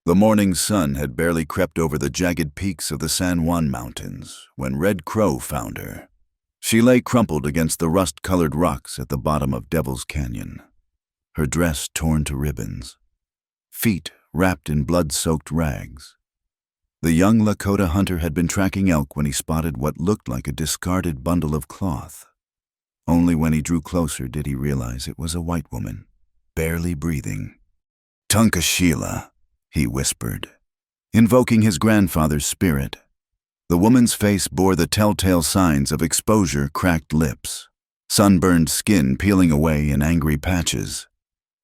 The morning sun had barely crept over the jagged peaks of the San Juan Mountains when Red Crow found her. She lay crumpled against the rust-colored rocks at the bottom of Devil's Canyon, her dress torn to ribbons, feet wrapped in blood-soaked rags. The young Lakota hunter had been tracking elk when he spotted what looked like a discarded bundle of cloth. Only when he drew closer did he realize it was a white woman, barely breathing. "Tunkashila," he whispered, invoking his grandfather's spirit. The woman's face bore the telltale signs of exposure: cracked lips, sunburned skin peeling away in angry patches.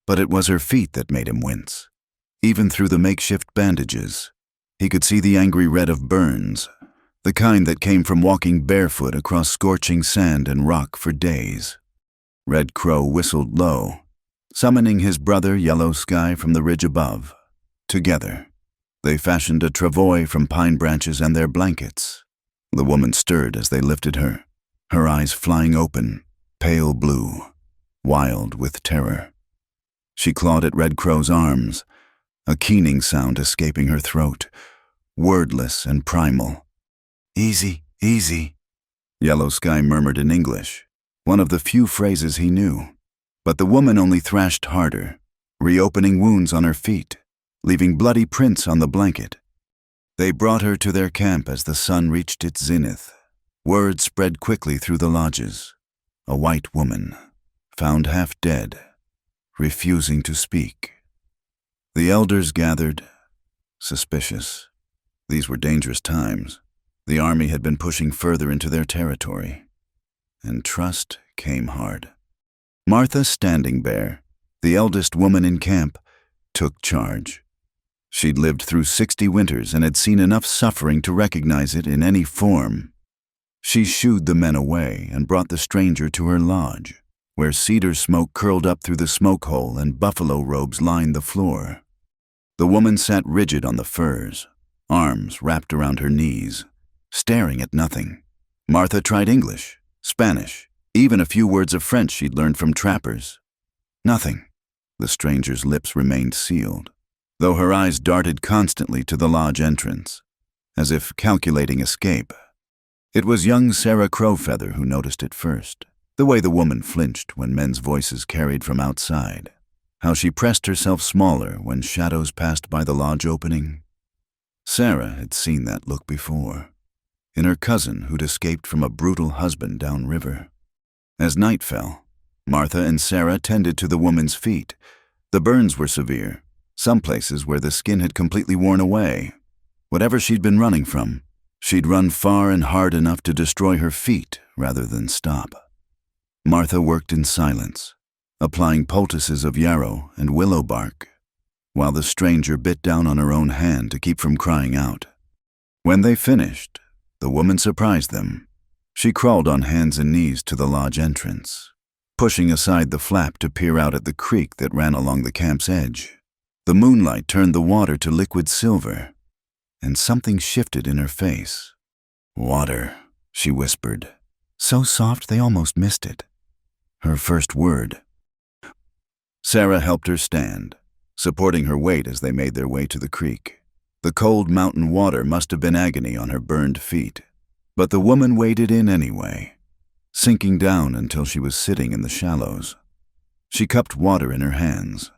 But it was her feet that made him wince. Even through the makeshift bandages, he could see the angry red of burns, the kind that came from walking barefoot across scorching sand and rock for days. Red Crow whistled low, summoning his brother Yellow Sky from the ridge above. Together, they fashioned a travois from pine branches and their blankets. The woman stirred as they lifted her, her eyes flying open, pale blue, wild with terror. She clawed at Red Crow's arms, a keening sound escaping her throat, wordless and primal. "Easy, easy," Yellow Sky murmured in English, one of the few phrases he knew. But the woman only thrashed harder, reopening wounds on her feet, leaving bloody prints on the blanket. They brought her to their camp as the sun reached its zenith. Word spread quickly through the lodges. A white woman, found half dead, refusing to speak. The elders gathered, suspicious. These were dangerous times. The army had been pushing further into their territory, and trust came hard. Martha Standing Bear, the eldest woman in camp, took charge. She'd lived through 60 winters and had seen enough suffering to recognize it in any form. She shooed the men away and brought the stranger to her lodge, where cedar smoke curled up through the smoke hole and buffalo robes lined the floor. The woman sat rigid on the furs, arms wrapped around her knees, staring at nothing. Martha tried English, Spanish, even a few words of French she'd learned from trappers. Nothing. The stranger's lips remained sealed, though her eyes darted constantly to the lodge entrance, as if calculating escape. It was young Sarah Crowfeather who noticed it first, the way the woman flinched when men's voices carried from outside, how she pressed herself smaller when shadows passed by the lodge opening. Sarah had seen that look before, in her cousin who'd escaped from a brutal husband downriver. As night fell, Martha and Sarah tended to the woman's feet. The burns were severe, some places where the skin had completely worn away. Whatever she'd been running from, she'd run far and hard enough to destroy her feet rather than stop. Martha worked in silence, applying poultices of yarrow and willow bark, while the stranger bit down on her own hand to keep from crying out. When they finished, the woman surprised them. She crawled on hands and knees to the lodge entrance, pushing aside the flap to peer out at the creek that ran along the camp's edge. The moonlight turned the water to liquid silver, and something shifted in her face. "Water," she whispered, so soft they almost missed it. Her first word. Sarah helped her stand, supporting her weight as they made their way to the creek. The cold mountain water must have been agony on her burned feet, but the woman waded in anyway, sinking down until she was sitting in the shallows. She cupped water in her hands,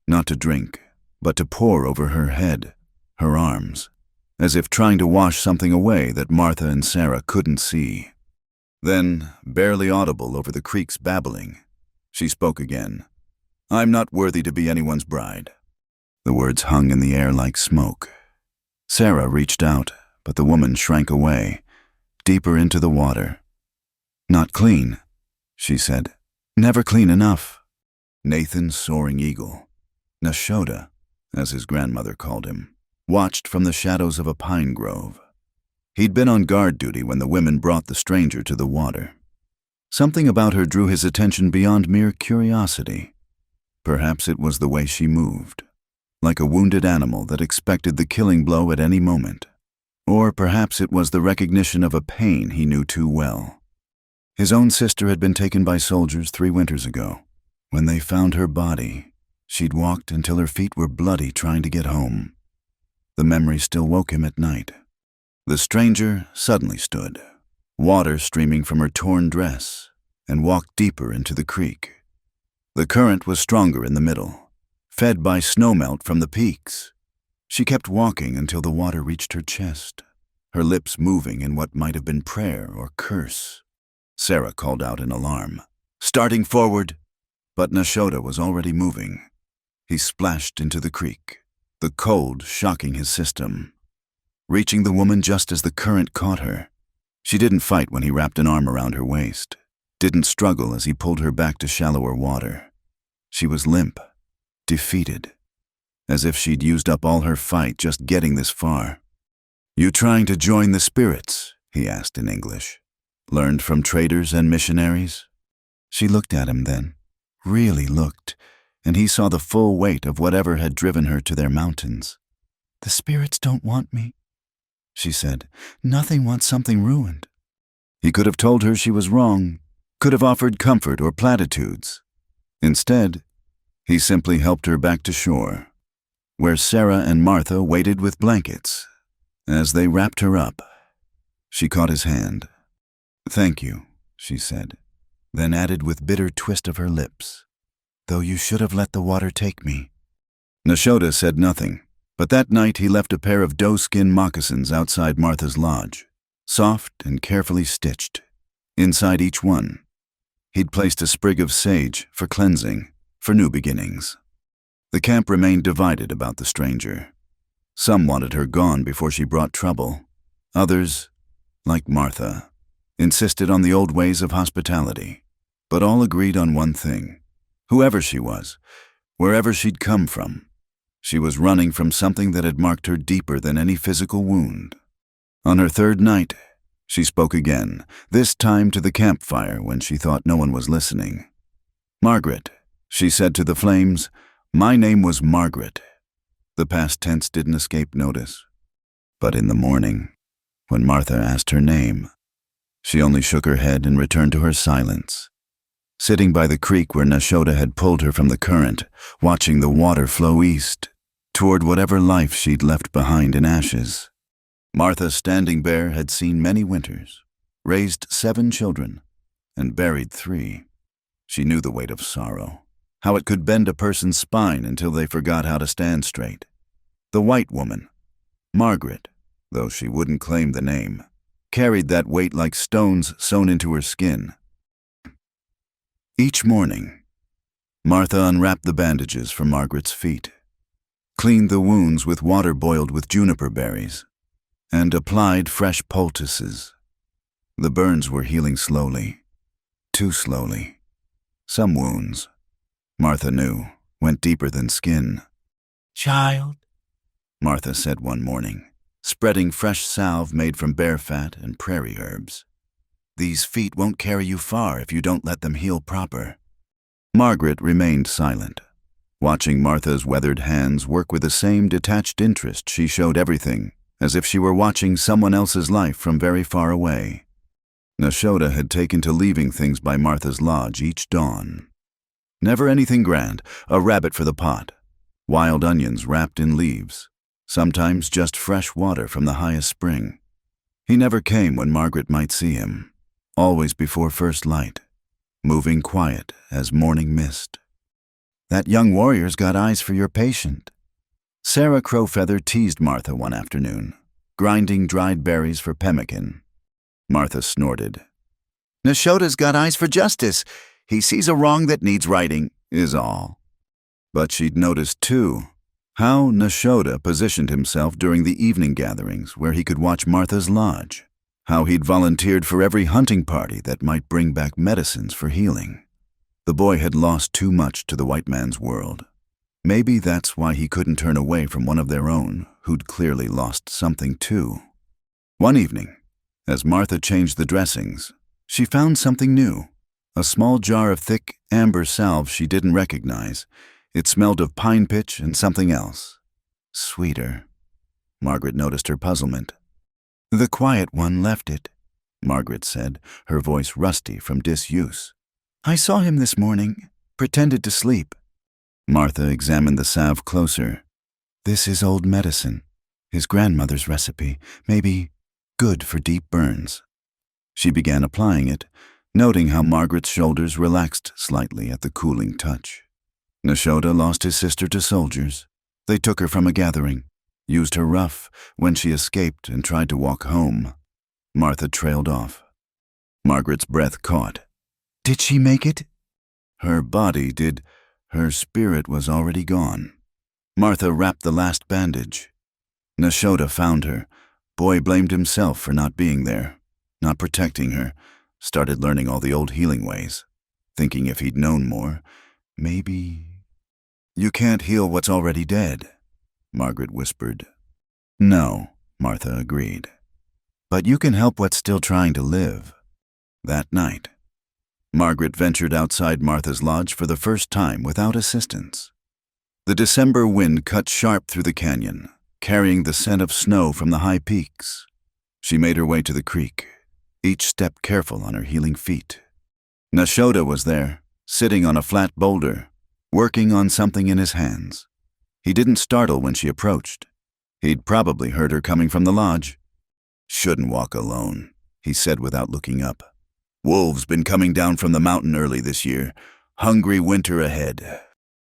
not to drink, but to pour over her head, her arms, as if trying to wash something away that Martha and Sarah couldn't see. Then, barely audible over the creek's babbling, she spoke again. "I'm not worthy to be anyone's bride." The words hung in the air like smoke. Sarah reached out, but the woman shrank away, deeper into the water. "Not clean," she said. "Never clean enough." Nathan Soaring Eagle, Nashoda, as his grandmother called him, watched from the shadows of a pine grove. He'd been on guard duty when the women brought the stranger to the water. Something about her drew his attention beyond mere curiosity. Perhaps it was the way she moved, like a wounded animal that expected the killing blow at any moment. Or perhaps it was the recognition of a pain he knew too well. His own sister had been taken by soldiers 3 winters ago. When they found her body, she'd walked until her feet were bloody trying to get home. The memory still woke him at night. The stranger suddenly stood, water streaming from her torn dress, and walked deeper into the creek. The current was stronger in the middle, fed by snowmelt from the peaks. She kept walking until the water reached her chest, her lips moving in what might have been prayer or curse. Sarah called out in alarm, "Starting forward!" But Nashoda was already moving. He splashed into the creek, the cold shocking his system, reaching the woman just as the current caught her. She didn't fight when he wrapped an arm around her waist, didn't struggle as he pulled her back to shallower water. She was limp, defeated, as if she'd used up all her fight just getting this far. "You trying to join the spirits?" he asked in English. "Learned from traders and missionaries?" She looked at him then, really looked, and he saw the full weight of whatever had driven her to their mountains. "The spirits don't want me," she said. "Nothing wants something ruined." He could have told her she was wrong, could have offered comfort or platitudes. Instead, he simply helped her back to shore, where Sarah and Martha waited with blankets. As they wrapped her up, she caught his hand. "Thank you," she said, then added with bitter twist of her lips, "though you should have let the water take me." Nashoda said nothing, but that night he left a pair of doe-skin moccasins outside Martha's lodge, soft and carefully stitched. Inside each one, he'd placed a sprig of sage for cleansing, for new beginnings. The camp remained divided about the stranger. Some wanted her gone before she brought trouble. Others, like Martha, insisted on the old ways of hospitality. But all agreed on one thing. Whoever she was, wherever she'd come from, she was running from something that had marked her deeper than any physical wound. On her third night, she spoke again, this time to the campfire when she thought no one was listening. "Margaret," she said to the flames, "my name was Margaret." The past tense didn't escape notice. But in the morning, when Martha asked her name, she only shook her head and returned to her silence, sitting by the creek where Nashoda had pulled her from the current, watching the water flow east, toward whatever life she'd left behind in ashes. Martha Standing Bear had seen many winters, raised 7 children, and buried 3. She knew the weight of sorrow, how it could bend a person's spine until they forgot how to stand straight. The white woman, Margaret, though she wouldn't claim the name, carried that weight like stones sewn into her skin. Each morning, Martha unwrapped the bandages from Margaret's feet, cleaned the wounds with water boiled with juniper berries, and applied fresh poultices. The burns were healing slowly, too slowly. Some wounds, Martha knew, went deeper than skin. "Child," Martha said one morning, spreading fresh salve made from bear fat and prairie herbs. "These feet won't carry you far if you don't let them heal proper." Margaret remained silent, watching Martha's weathered hands work with the same detached interest she showed everything, as if she were watching someone else's life from very far away. Nashoda had taken to leaving things by Martha's lodge each dawn. Never anything grand, a rabbit for the pot, wild onions wrapped in leaves, sometimes just fresh water from the highest spring. He never came when Margaret might see him, always before first light, moving quiet as morning mist. "That young warrior's got eyes for your patient." Sarah Crowfeather teased Martha one afternoon, grinding dried berries for pemmican. Martha snorted. "Nashoda's got eyes for justice. He sees a wrong that needs righting, is all." But she'd noticed, too, how Nashoda positioned himself during the evening gatherings where he could watch Martha's lodge, how he'd volunteered for every hunting party that might bring back medicines for healing. The boy had lost too much to the white man's world. Maybe that's why he couldn't turn away from one of their own who'd clearly lost something too. One evening, as Martha changed the dressings, she found something new, a small jar of thick amber salve she didn't recognize. It smelled of pine pitch and something else. Sweeter. Margaret noticed her puzzlement. "The quiet one left it," Margaret said, her voice rusty from disuse. "I saw him this morning, pretended to sleep." Martha examined the salve closer. "This is old medicine. His grandmother's recipe, maybe good for deep burns. She began applying it, noting how Margaret's shoulders relaxed slightly at the cooling touch. Nashoda lost his sister to soldiers. They took her from a gathering, used her rough when she escaped and tried to walk home. Martha trailed off. Margaret's breath caught. Did she make it? Her body did. Her spirit was already gone. Martha wrapped the last bandage. Nashoda found her. Boy blamed himself for not being there, not protecting her, started learning all the old healing ways, thinking if he'd known more, maybe... You can't heal what's already dead, Margaret whispered. No, Martha agreed. But you can help what's still trying to live. That night, Margaret ventured outside Martha's lodge for the first time without assistance. The December wind cut sharp through the canyon, carrying the scent of snow from the high peaks. She made her way to the creek, each step careful on her healing feet. Nashoda was there, sitting on a flat boulder, working on something in his hands. He didn't startle when she approached. He'd probably heard her coming from the lodge. Shouldn't walk alone, he said without looking up. Wolves been coming down from the mountain early this year. Hungry winter ahead.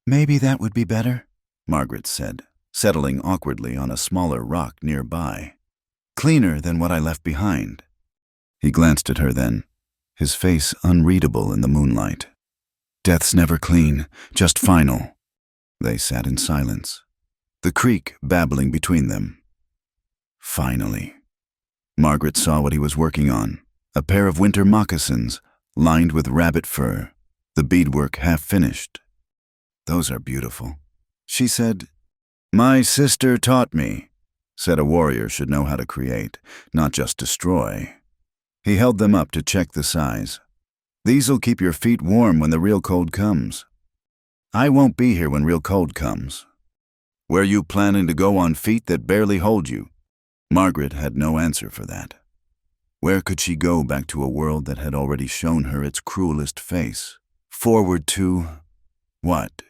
Maybe that would be better, Margaret said, settling awkwardly on a smaller rock nearby. Cleaner than what I left behind. He glanced at her then, his face unreadable in the moonlight. Death's never clean, just final. They sat in silence, the creek babbling between them. Finally. Margaret saw what he was working on, a pair of winter moccasins lined with rabbit fur, the beadwork half finished. Those are beautiful, she said. My sister taught me, said a warrior should know how to create, not just destroy. He held them up to check the size. These'll keep your feet warm when the real cold comes. I won't be here when real cold comes. Where you planning to go on feet that barely hold you? Margaret had no answer for that. Where could she go back to a world that had already shown her its cruelest face? Forward to... what?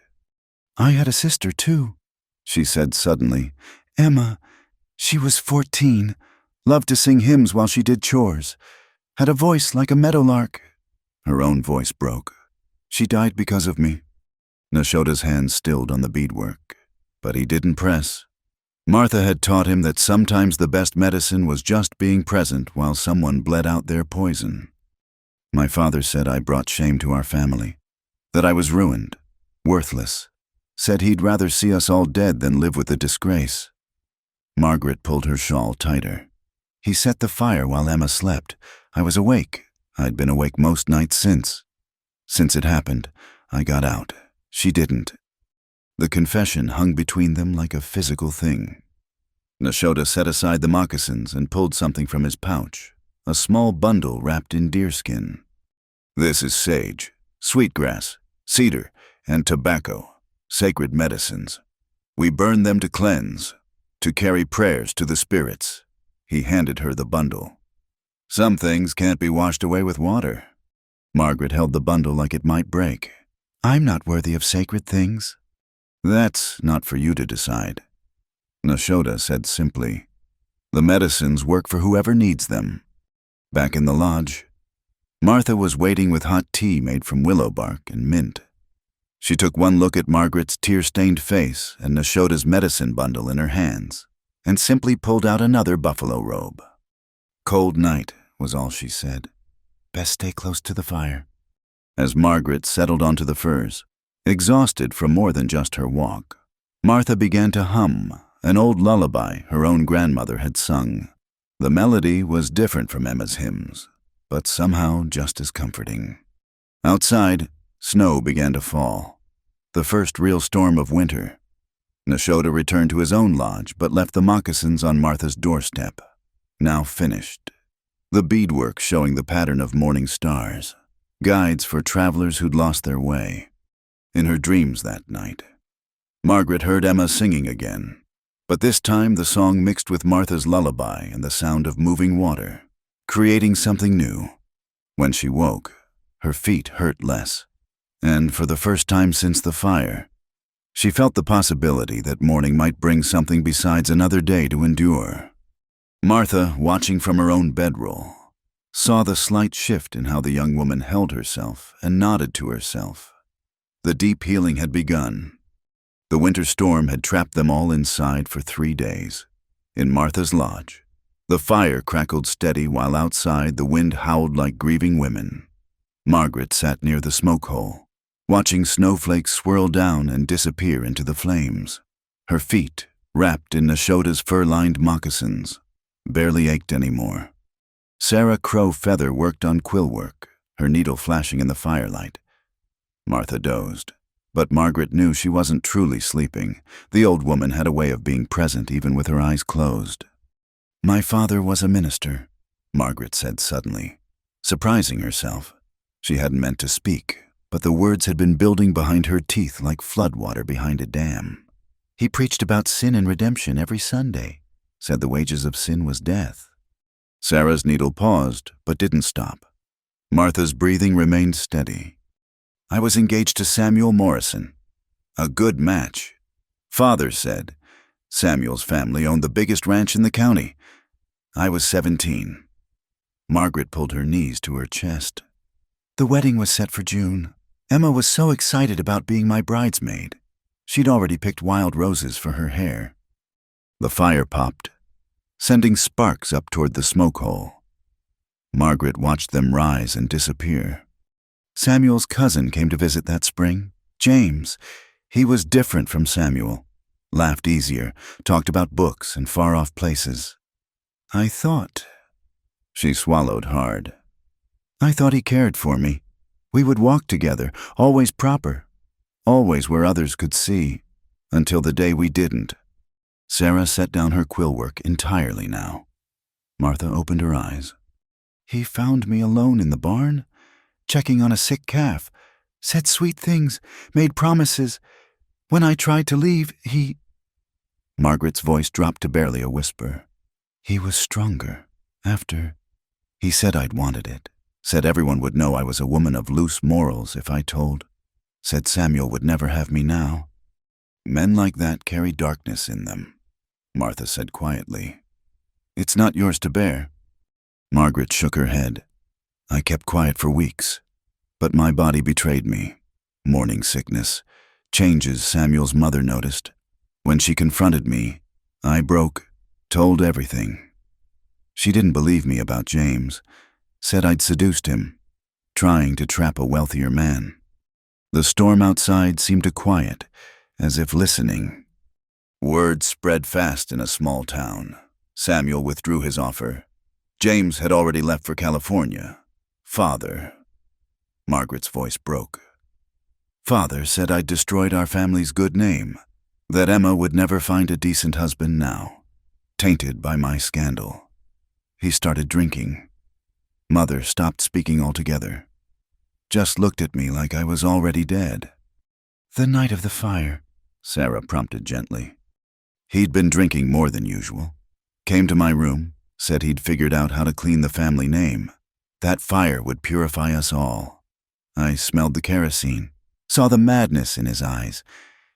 I had a sister too, she said suddenly. Emma. She was 14, loved to sing hymns while she did chores, had a voice like a meadowlark. Her own voice broke. She died because of me. Nashoda's hand stilled on the beadwork, but he didn't press. Martha had taught him that sometimes the best medicine was just being present while someone bled out their poison. My father said I brought shame to our family, that I was ruined, worthless, said he'd rather see us all dead than live with the disgrace. Margaret pulled her shawl tighter. He set the fire while Emma slept. I was awake. I'd been awake most nights since. Since it happened, I got out. She didn't. The confession hung between them like a physical thing. Nashoda set aside the moccasins and pulled something from his pouch, a small bundle wrapped in deerskin. This is sage, sweetgrass, cedar, and tobacco, sacred medicines. We burn them to cleanse, to carry prayers to the spirits. He handed her the bundle. Some things can't be washed away with water. Margaret held the bundle like it might break. I'm not worthy of sacred things. That's not for you to decide. Nashoda said simply, the medicines work for whoever needs them. Back in the lodge, Martha was waiting with hot tea made from willow bark and mint. She took one look at Margaret's tear-stained face and Nashoda's medicine bundle in her hands, and simply pulled out another buffalo robe. Cold night was all she said. Best stay close to the fire. As Margaret settled onto the furs, exhausted from more than just her walk, Martha began to hum an old lullaby her own grandmother had sung. The melody was different from Emma's hymns, but somehow just as comforting. Outside, snow began to fall, the first real storm of winter. Nashoda returned to his own lodge but left the moccasins on Martha's doorstep, now finished. The beadwork showing the pattern of morning stars, guides for travelers who'd lost their way. In her dreams that night, Margaret heard Emma singing again, but this time the song mixed with Martha's lullaby and the sound of moving water, creating something new. When she woke, her feet hurt less, and for the first time since the fire, She felt the possibility that morning might bring something besides another day to endure. Martha, watching from her own bedroll, saw the slight shift in how the young woman held herself and nodded to herself. The deep healing had begun. The winter storm had trapped them all inside for 3 days. In Martha's lodge, the fire crackled steady while outside the wind howled like grieving women. Margaret sat near the smoke hole, watching snowflakes swirl down and disappear into the flames. Her feet, wrapped in Nashoda's fur-lined moccasins, barely ached anymore. Sarah Crow Feather worked on quill work, her needle flashing in the firelight. Martha dozed, but Margaret knew she wasn't truly sleeping. The old woman had a way of being present even with her eyes closed. "My father was a minister," Margaret said suddenly, surprising herself. She hadn't meant to speak, but the words had been building behind her teeth like floodwater behind a dam. "He preached about sin and redemption every Sunday, said the wages of sin was death." Sarah's needle paused, but didn't stop. Martha's breathing remained steady. "I was engaged to Samuel Morrison. A good match. Father said. Samuel's family owned the biggest ranch in the county. I was 17. Margaret pulled her knees to her chest. "The wedding was set for June. Emma was so excited about being my bridesmaid. She'd already picked wild roses for her hair." The fire popped, sending sparks up toward the smoke hole. Margaret watched them rise and disappear. "Samuel's cousin came to visit that spring. James. He was different from Samuel. Laughed easier, talked about books and far-off places. I thought—" She swallowed hard. "I thought he cared for me. We would walk together, always proper, always where others could see, until the day we didn't." Sarah set down her quill work entirely now. Martha opened her eyes. "He found me alone in the barn, checking on a sick calf, said sweet things, made promises. When I tried to leave, he—" Margaret's voice dropped to barely a whisper. "He was stronger. After, he said I'd wanted it. Said everyone would know I was a woman of loose morals if I told. Said Samuel would never have me now. Men like that carry darkness in them," Martha said quietly. "It's not yours to bear." Margaret shook her head. "I kept quiet for weeks, but my body betrayed me. Morning sickness, changes Samuel's mother noticed. When she confronted me, I broke, told everything. She didn't believe me about James, said I'd seduced him, trying to trap a wealthier man." The storm outside seemed to quiet, as if listening. Word spread fast in a small town. Samuel withdrew his offer. James had already left for California. Father— Margaret's voice broke. "Father said I'd destroyed our family's good name, that Emma would never find a decent husband now, tainted by my scandal. He started drinking. Mother stopped speaking altogether. Just looked at me like I was already dead." "The night of the fire," Sarah prompted gently. "He'd been drinking more than usual. Came to my room, said he'd figured out how to clean the family name. That fire would purify us all. I smelled the kerosene, saw the madness in his eyes.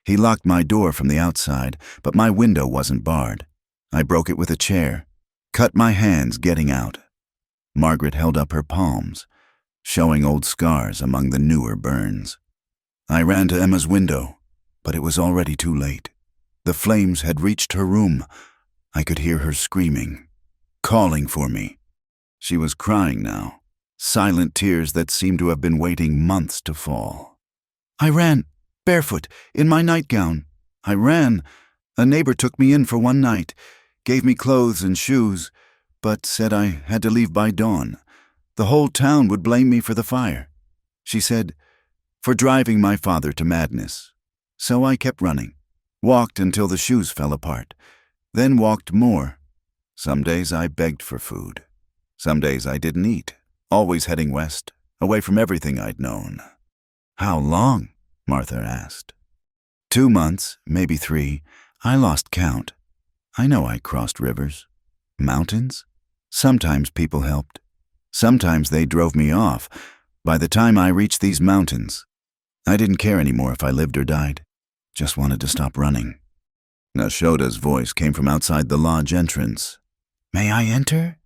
He locked my door from the outside, but my window wasn't barred. I broke it with a chair, cut my hands getting out." Margaret held up her palms, showing old scars among the newer burns. "I ran to Emma's window, but it was already too late. The flames had reached her room. I could hear her screaming, calling for me. She was crying now, silent tears that seemed to have been waiting months to fall. I ran, barefoot, in my nightgown. I ran. A neighbor took me in for one night, gave me clothes and shoes, but said I had to leave by dawn. The whole town would blame me for the fire. She said, for driving my father to madness. So I kept running, walked until the shoes fell apart, then walked more. Some days I begged for food. Some days I didn't eat, always heading west, away from everything I'd known." "How long?" Martha asked. 2 months, maybe 3. I lost count. I know I crossed rivers, mountains. Sometimes people helped. Sometimes they drove me off. By the time I reached these mountains, I didn't care anymore if I lived or died. Just wanted to stop running. Nashoda's voice came from outside the lodge entrance. "May I enter?"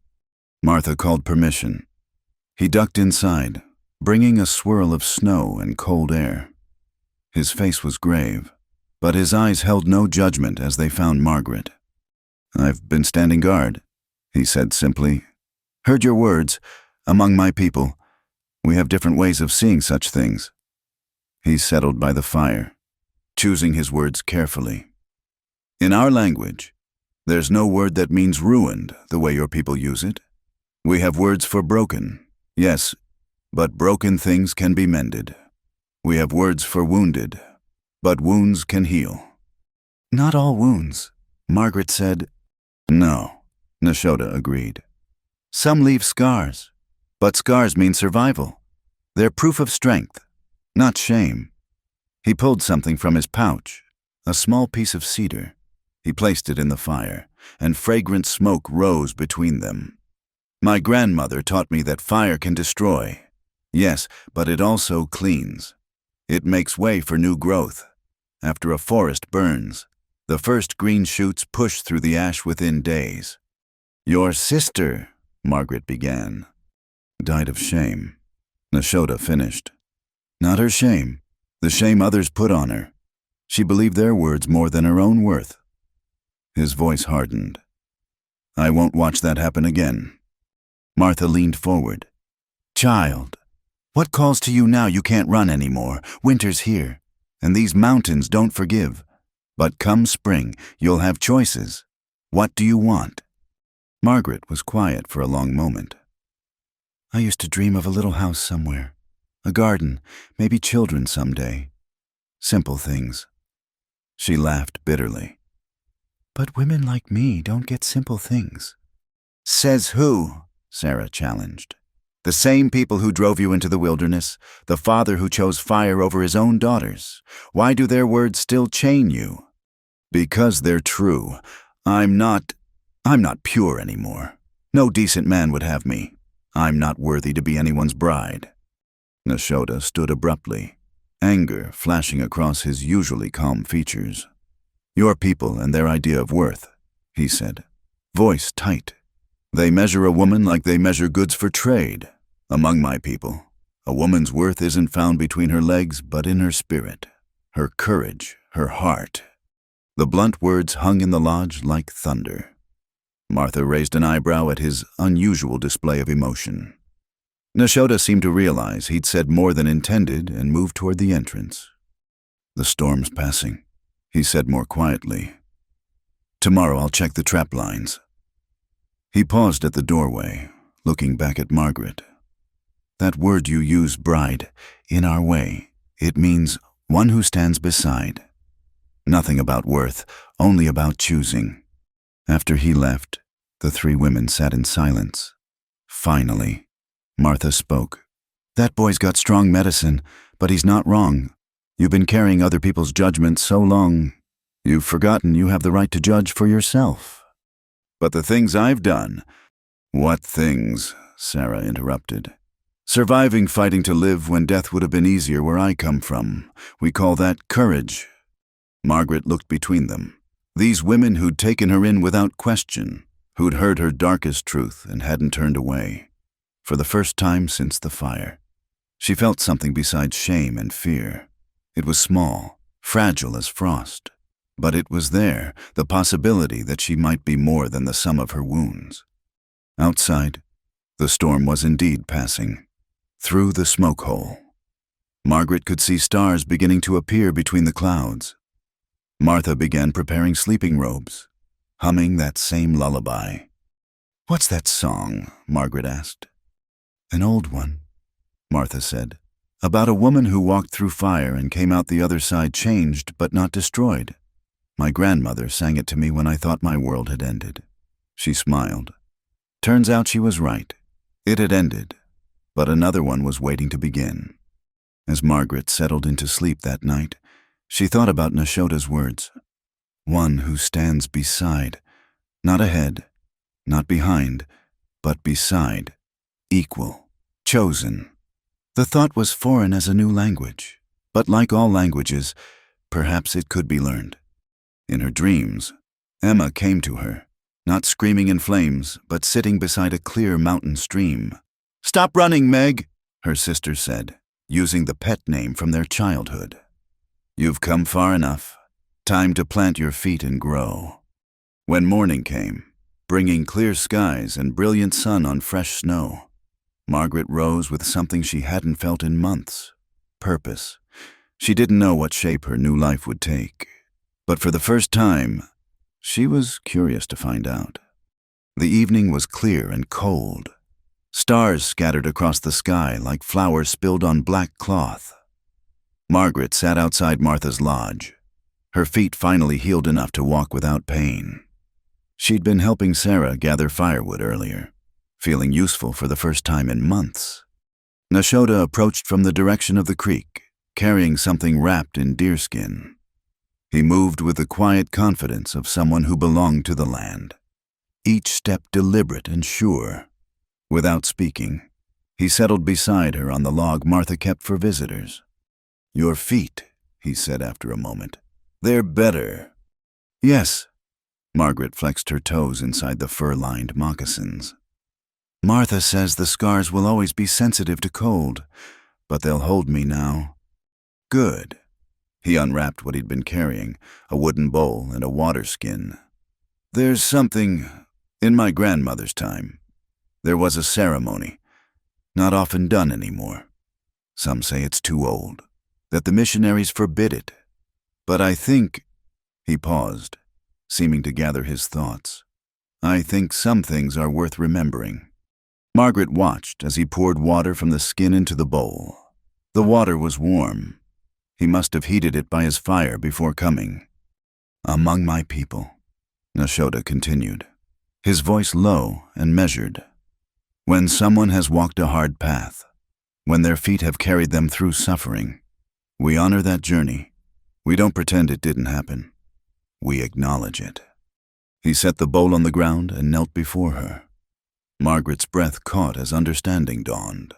Martha called permission. He ducked inside, bringing a swirl of snow and cold air. His face was grave, but his eyes held no judgment as they found Margaret. "I've been standing guard," he said simply. "Heard your words. Among my people, we have different ways of seeing such things." He settled by the fire, choosing his words carefully. "In our language, there's no word that means ruined the way your people use it. We have words for broken, yes, but broken things can be mended. We have words for wounded, but wounds can heal." "Not all wounds," Margaret said. "No," Nashoda agreed. "Some leave scars, but scars mean survival. They're proof of strength, not shame." He pulled something from his pouch, a small piece of cedar. He placed it in the fire, and fragrant smoke rose between them. "My grandmother taught me that fire can destroy. Yes, but it also cleans. It makes way for new growth. After a forest burns, the first green shoots push through the ash within days." "Your sister," Margaret began, "died of shame," Nashoda finished. "Not her shame, the shame others put on her. She believed their words more than her own worth." His voice hardened. "I won't watch that happen again." Martha leaned forward. "Child, what calls to you now? You can't run anymore. Winter's here, and these mountains don't forgive. But come spring, you'll have choices. What do you want?" Margaret was quiet for a long moment. "I used to dream of a little house somewhere, a garden, maybe children someday. Simple things." She laughed bitterly. "But women like me don't get simple things." "Says who?" Sarah challenged. "The same people who drove you into the wilderness, the father who chose fire over his own daughters. Why do their words still chain you?" "Because they're true. I'm not pure anymore. No decent man would have me. I'm not worthy to be anyone's bride." Nashoda stood abruptly, anger flashing across his usually calm features. "Your people and their idea of worth," he said, voice tight. "They measure a woman like they measure goods for trade. Among my people, a woman's worth isn't found between her legs but in her spirit, her courage, her heart." The blunt words hung in the lodge like thunder. Martha raised an eyebrow at his unusual display of emotion. Nashoda seemed to realize he'd said more than intended and moved toward the entrance. "The storm's passing," he said more quietly. "Tomorrow I'll check the trap lines." He paused at the doorway, looking back at Margaret. "That word you use, bride, in our way, it means one who stands beside. Nothing about worth, only about choosing." After he left, the three women sat in silence. Finally, Martha spoke. "That boy's got strong medicine, but he's not wrong. You've been carrying other people's judgments so long, you've forgotten you have the right to judge for yourself." "But the things I've done—" "What things?" Sarah interrupted. "Surviving fighting to live when death would have been easier where I come from. We call that courage." Margaret looked between them. These women who'd taken her in without question, who'd heard her darkest truth and hadn't turned away. For the first time since the fire, she felt something besides shame and fear. It was small, fragile as frost, but it was there, the possibility that she might be more than the sum of her wounds. Outside, the storm was indeed passing. Through the smoke hole, Margaret could see stars beginning to appear between the clouds. Martha began preparing sleeping robes, humming that same lullaby. "What's that song?" Margaret asked. "An old one," Martha said, "about a woman who walked through fire and came out the other side changed but not destroyed. My grandmother sang it to me when I thought my world had ended." She smiled. Turns out she was right. It had ended, but another one was waiting to begin. As Margaret settled into sleep that night, she thought about Nashoda's words. One who stands beside, not ahead, not behind, but beside, equal, chosen. The thought was foreign as a new language, but like all languages, perhaps it could be learned. In her dreams, Emma came to her, not screaming in flames, but sitting beside a clear mountain stream. "Stop running, Meg," her sister said, using the pet name from their childhood. "You've come far enough. Time to plant your feet and grow." When morning came, bringing clear skies and brilliant sun on fresh snow, Margaret rose with something she hadn't felt in months: purpose. She didn't know what shape her new life would take, but for the first time, she was curious to find out. The evening was clear and cold. Stars scattered across the sky like flowers spilled on black cloth. Margaret sat outside Martha's lodge. Her feet finally healed enough to walk without pain. She'd been helping Sarah gather firewood earlier, feeling useful for the first time in months. Nashoda approached from the direction of the creek, carrying something wrapped in deerskin. He moved with the quiet confidence of someone who belonged to the land, each step deliberate and sure. Without speaking, he settled beside her on the log Martha kept for visitors. "Your feet," he said after a moment. "They're better." "Yes." Margaret flexed her toes inside the fur-lined moccasins. "Martha says the scars will always be sensitive to cold, but they'll hold me now." "Good." He unwrapped what he'd been carrying, a wooden bowl and a water skin. "There's something in my grandmother's time. There was a ceremony, not often done anymore. Some say it's too old, that the missionaries forbid it. But I think—" He paused, seeming to gather his thoughts. "I think some things are worth remembering." Margaret watched as he poured water from the skin into the bowl. The water was warm. He must have heated it by his fire before coming. "Among my people," Nashoda continued, his voice low and measured. "When someone has walked a hard path, when their feet have carried them through suffering, we honor that journey. We don't pretend it didn't happen. We acknowledge it." He set the bowl on the ground and knelt before her. Margaret's breath caught as understanding dawned.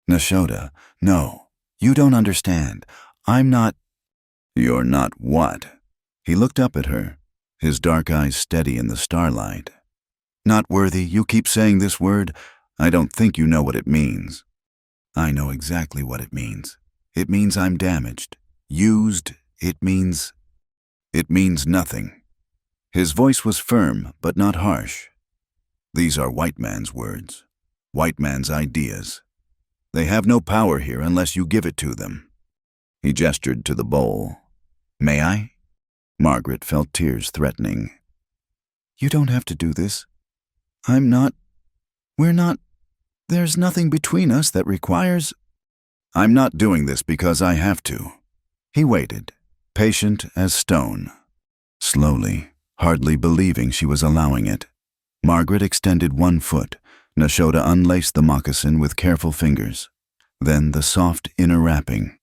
"Nashoda, no, you don't understand. I'm not—" "You're not what?" He looked up at her, his dark eyes steady in the starlight. "Not worthy. You keep saying this word. I don't think you know what it means." "I know exactly what it means. It means I'm damaged, used. It means nothing." His voice was firm, but not harsh. "These are white man's words, white man's ideas. They have no power here unless you give it to them." He gestured to the bowl. "May I?" Margaret felt tears threatening. "You don't have to do this. We're not, there's nothing between us that requires—" "I'm not doing this because I have to." He waited, patient as stone. Slowly, hardly believing she was allowing it, Margaret extended one foot. Nashoda unlaced the moccasin with careful fingers, then the soft inner wrapping.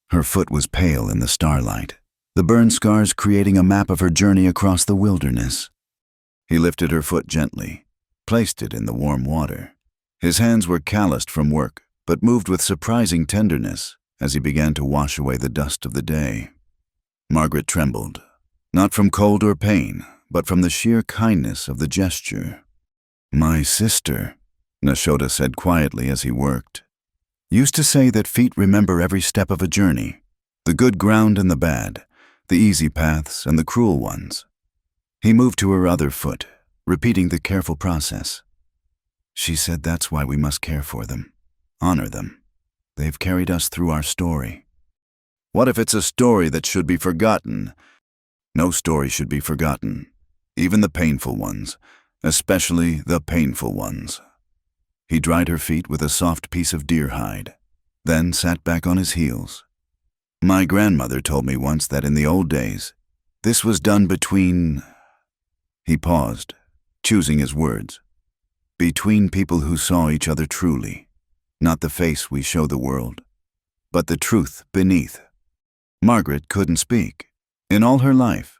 Her foot was pale in the starlight, the burn scars creating a map of her journey across the wilderness. He lifted her foot gently, placed it in the warm water. His hands were calloused from work, but moved with surprising tenderness as he began to wash away the dust of the day. Margaret trembled, not from cold or pain, but from the sheer kindness of the gesture. "My sister," Nashoda said quietly as he worked, "used to say that feet remember every step of a journey, the good ground and the bad, the easy paths and the cruel ones." He moved to her other foot, repeating the careful process. "She said that's why we must care for them, honor them. They've carried us through our story." "What if it's a story that should be forgotten?" "No story should be forgotten, even the painful ones, especially the painful ones." He dried her feet with a soft piece of deer hide, then sat back on his heels. "My grandmother told me once that in the old days, this was done between—" He paused, choosing his words. "Between people who saw each other truly, not the face we show the world, but the truth beneath." Margaret couldn't speak. In all her life,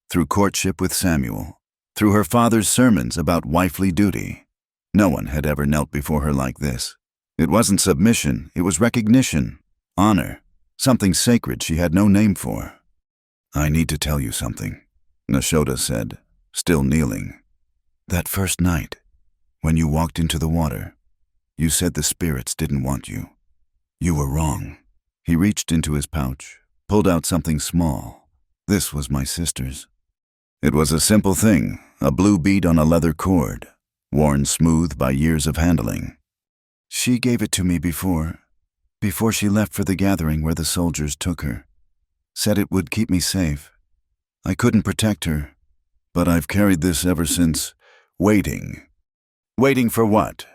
through courtship with Samuel, through her father's sermons about wifely duty, no one had ever knelt before her like this. It wasn't submission, it was recognition, honor, something sacred she had no name for. I need to tell you something, Nashoda said, still kneeling. That first night, when you walked into the water, you said the spirits didn't want you. You were wrong. He reached into his pouch, pulled out something small. This was my sister's. It was a simple thing, a blue bead on a leather cord, worn smooth by years of handling. She gave it to me before she left for the gathering where the soldiers took her. Said it would keep me safe. I couldn't protect her, but I've carried this ever since, waiting. Waiting for what?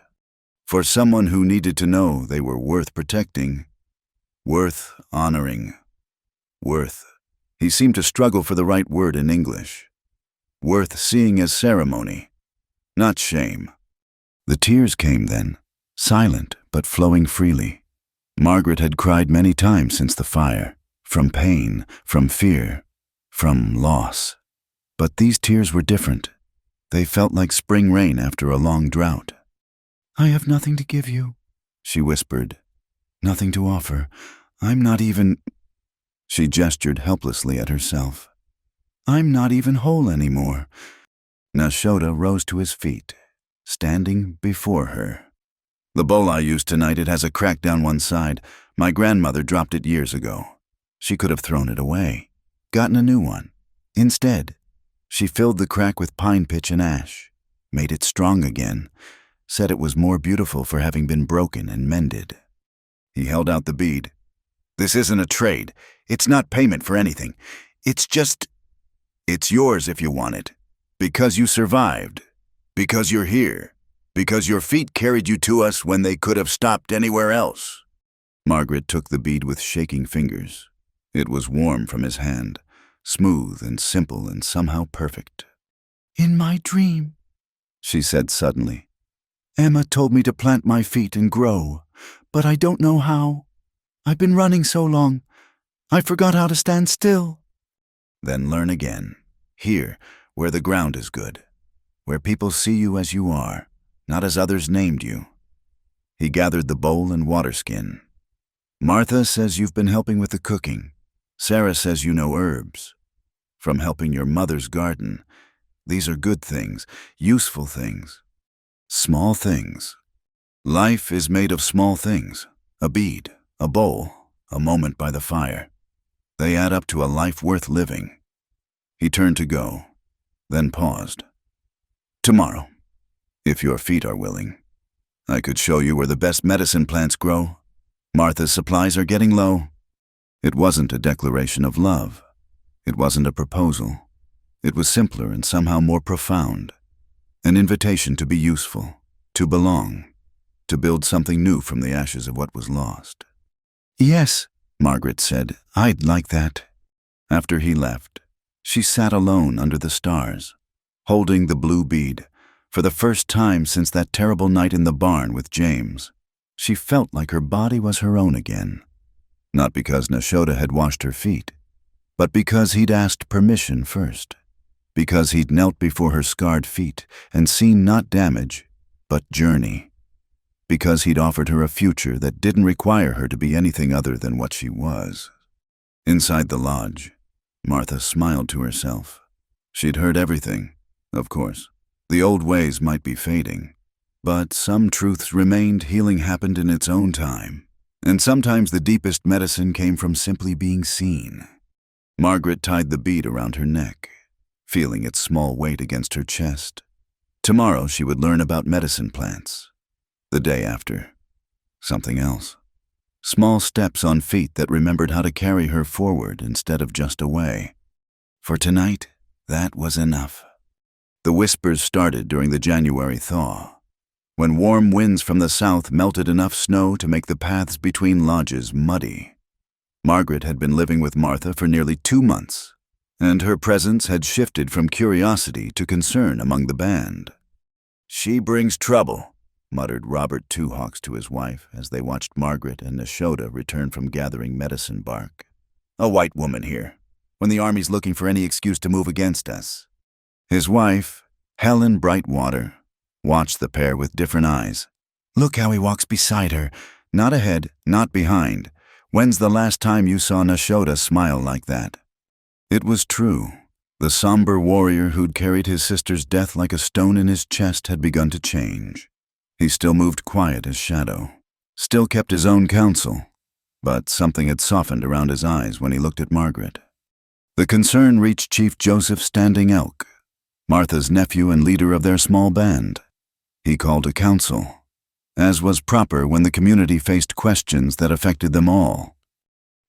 For someone who needed to know they were worth protecting, worth honoring, worth. He seemed to struggle for the right word in English. Worth seeing as ceremony, not shame. The tears came then, silent but flowing freely. Margaret had cried many times since the fire, from pain, from fear, from loss. But these tears were different. They felt like spring rain after a long drought. I have nothing to give you, she whispered. Nothing to offer. I'm not even... She gestured helplessly at herself. I'm not even whole anymore. Nashoda rose to his feet, standing before her. The bowl I used tonight, it has a crack down one side. My grandmother dropped it years ago. She could have thrown it away, gotten a new one. Instead, she filled the crack with pine pitch and ash, made it strong again, said it was more beautiful for having been broken and mended. He held out the bead. This isn't a trade. It's not payment for anything. It's yours if you want it. Because you survived. Because you're here. Because your feet carried you to us when they could have stopped anywhere else. Margaret took the bead with shaking fingers. It was warm from his hand, smooth and simple and somehow perfect. In my dream, she said suddenly, Emma told me to plant my feet and grow, but I don't know how. I've been running so long, I forgot how to stand still. Then learn again, here, where the ground is good, where people see you as you are, not as others named you. He gathered the bowl and water skin. Martha says you've been helping with the cooking. Sarah says you know herbs. From helping your mother's garden. These are good things, useful things, small things. Life is made of small things, a bead, a bowl, a moment by the fire. They add up to a life worth living. He turned to go, then paused. Tomorrow, if your feet are willing, I could show you where the best medicine plants grow. Martha's supplies are getting low. It wasn't a declaration of love. It wasn't a proposal. It was simpler and somehow more profound. An invitation to be useful, to belong, to build something new from the ashes of what was lost. Yes, Margaret said, I'd like that. After he left, she sat alone under the stars, holding the blue bead. For the first time since that terrible night in the barn with James, she felt like her body was her own again. Not because Nashoda had washed her feet, but because he'd asked permission first. Because he'd knelt before her scarred feet and seen not damage, but journey. Because he'd offered her a future that didn't require her to be anything other than what she was. Inside the lodge, Martha smiled to herself. She'd heard everything, of course. The old ways might be fading, but some truths remained. Healing happened in its own time, and sometimes the deepest medicine came from simply being seen. Margaret tied the bead around her neck, feeling its small weight against her chest. Tomorrow she would learn about medicine plants. The day after, something else. Small steps on feet that remembered how to carry her forward instead of just away. For tonight, that was enough. The whispers started during the January thaw, when warm winds from the south melted enough snow to make the paths between lodges muddy. Margaret had been living with Martha for nearly 2 months, and her presence had shifted from curiosity to concern among the band. She brings trouble, muttered Robert Two Hawks to his wife as they watched Margaret and Nashoda return from gathering medicine bark. A white woman here, when the army's looking for any excuse to move against us. His wife, Helen Brightwater, watched the pair with different eyes. Look how he walks beside her, not ahead, not behind. When's the last time you saw Nashoda smile like that? It was true. The somber warrior who'd carried his sister's death like a stone in his chest had begun to change. He still moved quiet as shadow, still kept his own counsel, but something had softened around his eyes when he looked at Margaret. The concern reached Chief Joseph Standing Elk, Martha's nephew and leader of their small band. He called a council, as was proper when the community faced questions that affected them all.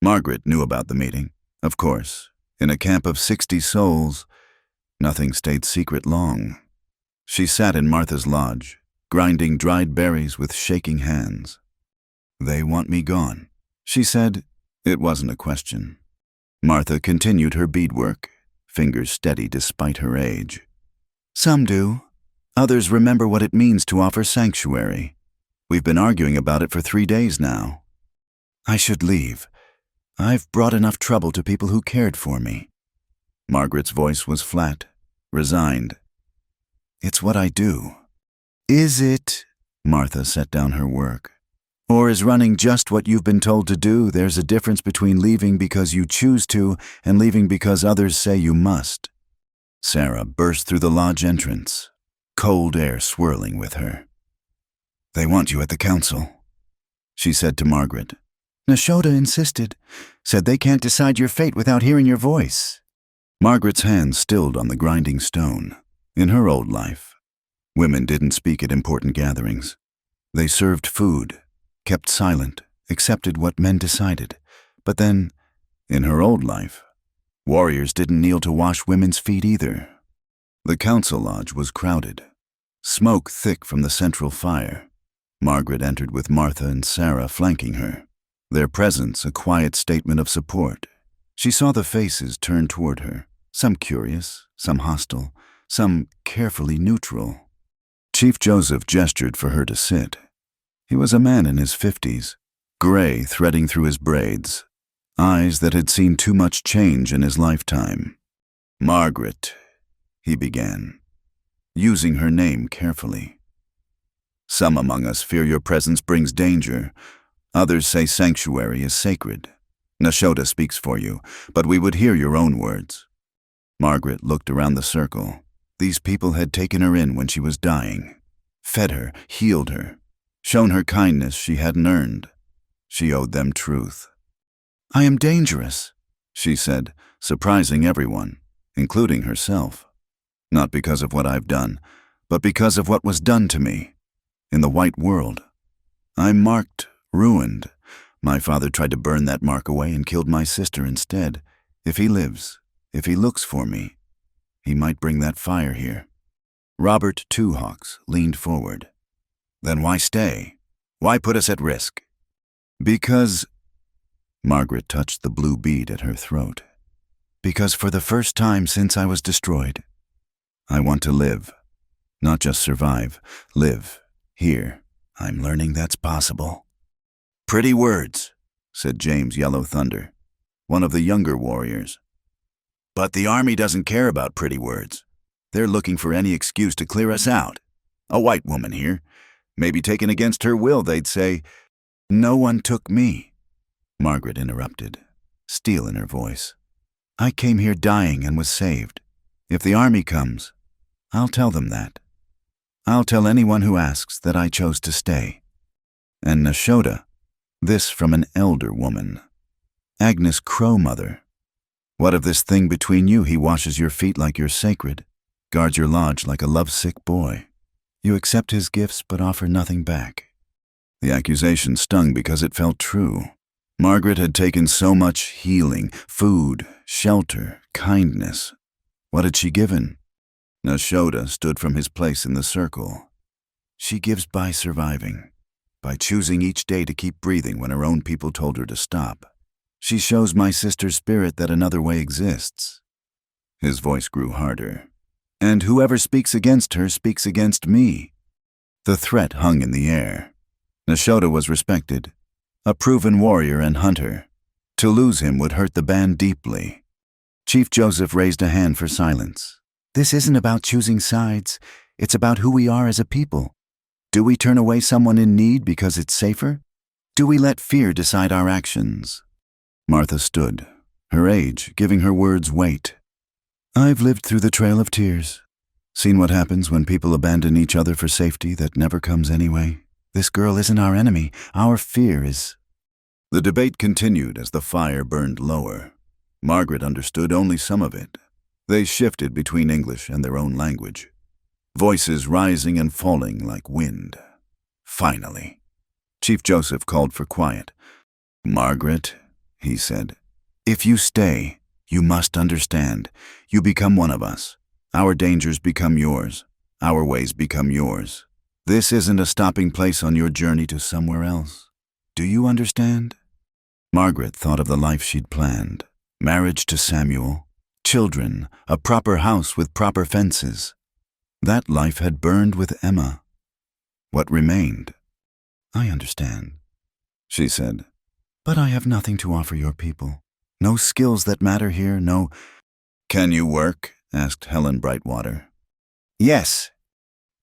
Margaret knew about the meeting, of course. In a camp of 60 souls, nothing stayed secret long. She sat in Martha's lodge, grinding dried berries with shaking hands. "They want me gone," she said. It wasn't a question. Martha continued her beadwork, fingers steady despite her age. "Some do. Others remember what it means to offer sanctuary. We've been arguing about it for 3 days now. I should leave. I've brought enough trouble to people who cared for me." Margaret's voice was flat, resigned. "It's what I do." "Is it?" Martha set down her work. "Or is running just what you've been told to do? There's a difference between leaving because you choose to and leaving because others say you must." Sarah burst through the lodge entrance, cold air swirling with her. "They want you at the council," she said to Margaret. "Nashoda insisted, said they can't decide your fate without hearing your voice." Margaret's hands stilled on the grinding stone. In her old life, women didn't speak at important gatherings. They served food, kept silent, accepted what men decided. But then, in her old life, warriors didn't kneel to wash women's feet either. The council lodge was crowded, smoke thick from the central fire. Margaret entered with Martha and Sarah flanking her, their presence a quiet statement of support. She saw the faces turn toward her, some curious, some hostile, some carefully neutral. Chief Joseph gestured for her to sit. He was a man in his 50s, gray threading through his braids, eyes that had seen too much change in his lifetime. "Margaret," he began, using her name carefully. "Some among us fear your presence brings danger. Others say sanctuary is sacred. Nashoda speaks for you, but we would hear your own words." Margaret looked around the circle. These people had taken her in when she was dying, fed her, healed her, shown her kindness she hadn't earned. She owed them truth. "I am dangerous," she said, surprising everyone, including herself. "Not because of what I've done, but because of what was done to me. In the white world. I'm marked, ruined. My father tried to burn that mark away and killed my sister instead. If he lives, if he looks for me, he might bring that fire here." Robert Two Hawks leaned forward. "Then why stay? Why put us at risk?" "Because—" Margaret touched the blue bead at her throat. "Because for the first time since I was destroyed, I want to live. Not just survive, live. Here, I'm learning that's possible." "Pretty words," said James Yellow Thunder, one of the younger warriors. "But the army doesn't care about pretty words. They're looking for any excuse to clear us out. A white woman here. Maybe taken against her will, they'd say." "No one took me," Margaret interrupted, steel in her voice. "I came here dying and was saved. If the army comes, I'll tell them that. I'll tell anyone who asks that I chose to stay." And Nashoda, this from an elder woman. "Agnes Crowmother, what of this thing between you? He washes your feet like you're sacred, guards your lodge like a lovesick boy. You accept his gifts but offer nothing back." The accusation stung because it felt true. Margaret had taken so much healing, food, shelter, kindness. What had she given? Nashoda stood from his place in the circle. "She gives by surviving, by choosing each day to keep breathing when her own people told her to stop. She shows my sister's spirit that another way exists." His voice grew harder. "And whoever speaks against her speaks against me." The threat hung in the air. Nashoda was respected, a proven warrior and hunter. To lose him would hurt the band deeply. Chief Joseph raised a hand for silence. "This isn't about choosing sides. It's about who we are as a people. Do we turn away someone in need because it's safer? Do we let fear decide our actions?" Martha stood, her age giving her words weight. I've lived through the Trail of Tears, seen what happens when people abandon each other for safety that never comes anyway. This girl isn't our enemy. Our fear is. The debate continued as the fire burned lower. Margaret understood only some of it. They shifted between English and their own language, voices rising and falling like wind. Finally, Chief Joseph called for quiet. Margaret, he said, if you stay, you must understand. You become one of us. Our dangers become yours. Our ways become yours. This isn't a stopping place on your journey to somewhere else. Do you understand? Margaret thought of the life she'd planned. Marriage to Samuel, children, a proper house with proper fences. That life had burned with Emma. What remained? I understand, she said, but I have nothing to offer your people. No skills that matter here, no. Can you work? Asked Helen Brightwater. Yes.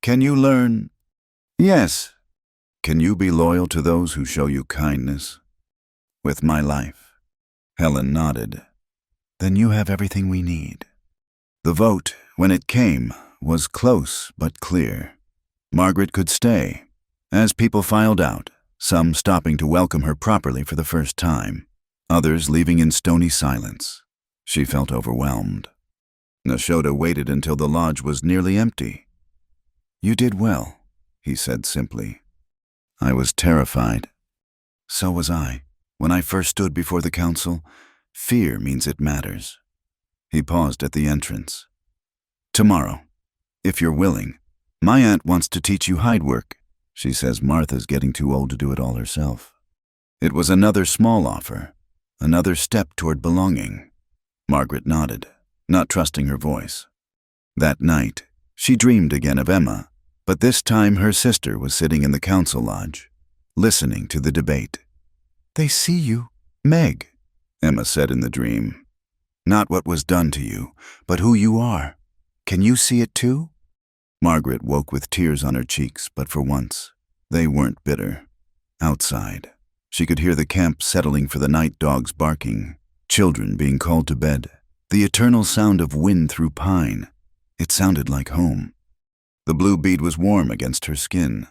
Can you learn? Yes. Can you be loyal to those who show you kindness? With my life. Helen nodded. Then you have everything we need. The vote, when it came, was close but clear. Margaret could stay. As people filed out, some stopping to welcome her properly for the first time, others leaving in stony silence, she felt overwhelmed. Nashoda waited until the lodge was nearly empty. You did well, he said simply. I was terrified. So was I. When I first stood before the council, fear means it matters. He paused at the entrance. Tomorrow, if you're willing, my aunt wants to teach you hide work. She says Martha's getting too old to do it all herself. It was another small offer, another step toward belonging. Margaret nodded, not trusting her voice. That night, she dreamed again of Emma, but this time her sister was sitting in the council lodge, listening to the debate. They see you, Meg, Emma said in the dream. Not what was done to you, but who you are. Can you see it too? Margaret woke with tears on her cheeks, but for once, they weren't bitter. Outside, she could hear the camp settling for the night, dogs barking, children being called to bed, the eternal sound of wind through pine. It sounded like home. The blue bead was warm against her skin,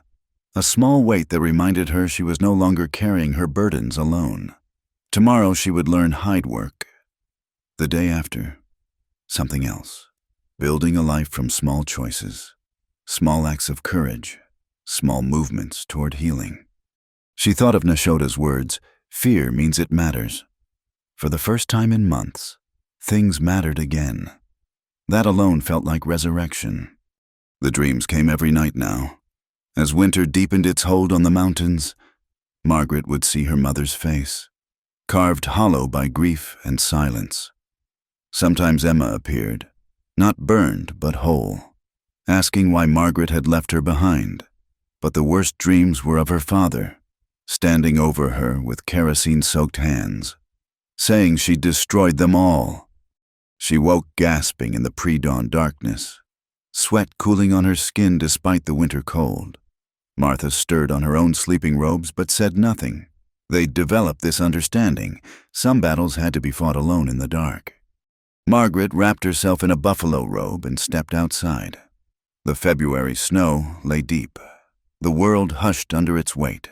a small weight that reminded her she was no longer carrying her burdens alone. Tomorrow she would learn hide work. The day after, something else, building a life from small choices. Small acts of courage, small movements toward healing. She thought of Nashoda's words, fear means it matters. For the first time in months, things mattered again. That alone felt like resurrection. The dreams came every night now. As winter deepened its hold on the mountains, Margaret would see her mother's face, carved hollow by grief and silence. Sometimes Emma appeared, not burned but whole, asking why Margaret had left her behind. But the worst dreams were of her father, standing over her with kerosene-soaked hands, saying she'd destroyed them all. She woke gasping in the pre-dawn darkness, sweat cooling on her skin despite the winter cold. Martha stirred on her own sleeping robes but said nothing. They'd developed this understanding. Some battles had to be fought alone in the dark. Margaret wrapped herself in a buffalo robe and stepped outside. The February snow lay deep. The world hushed under its weight.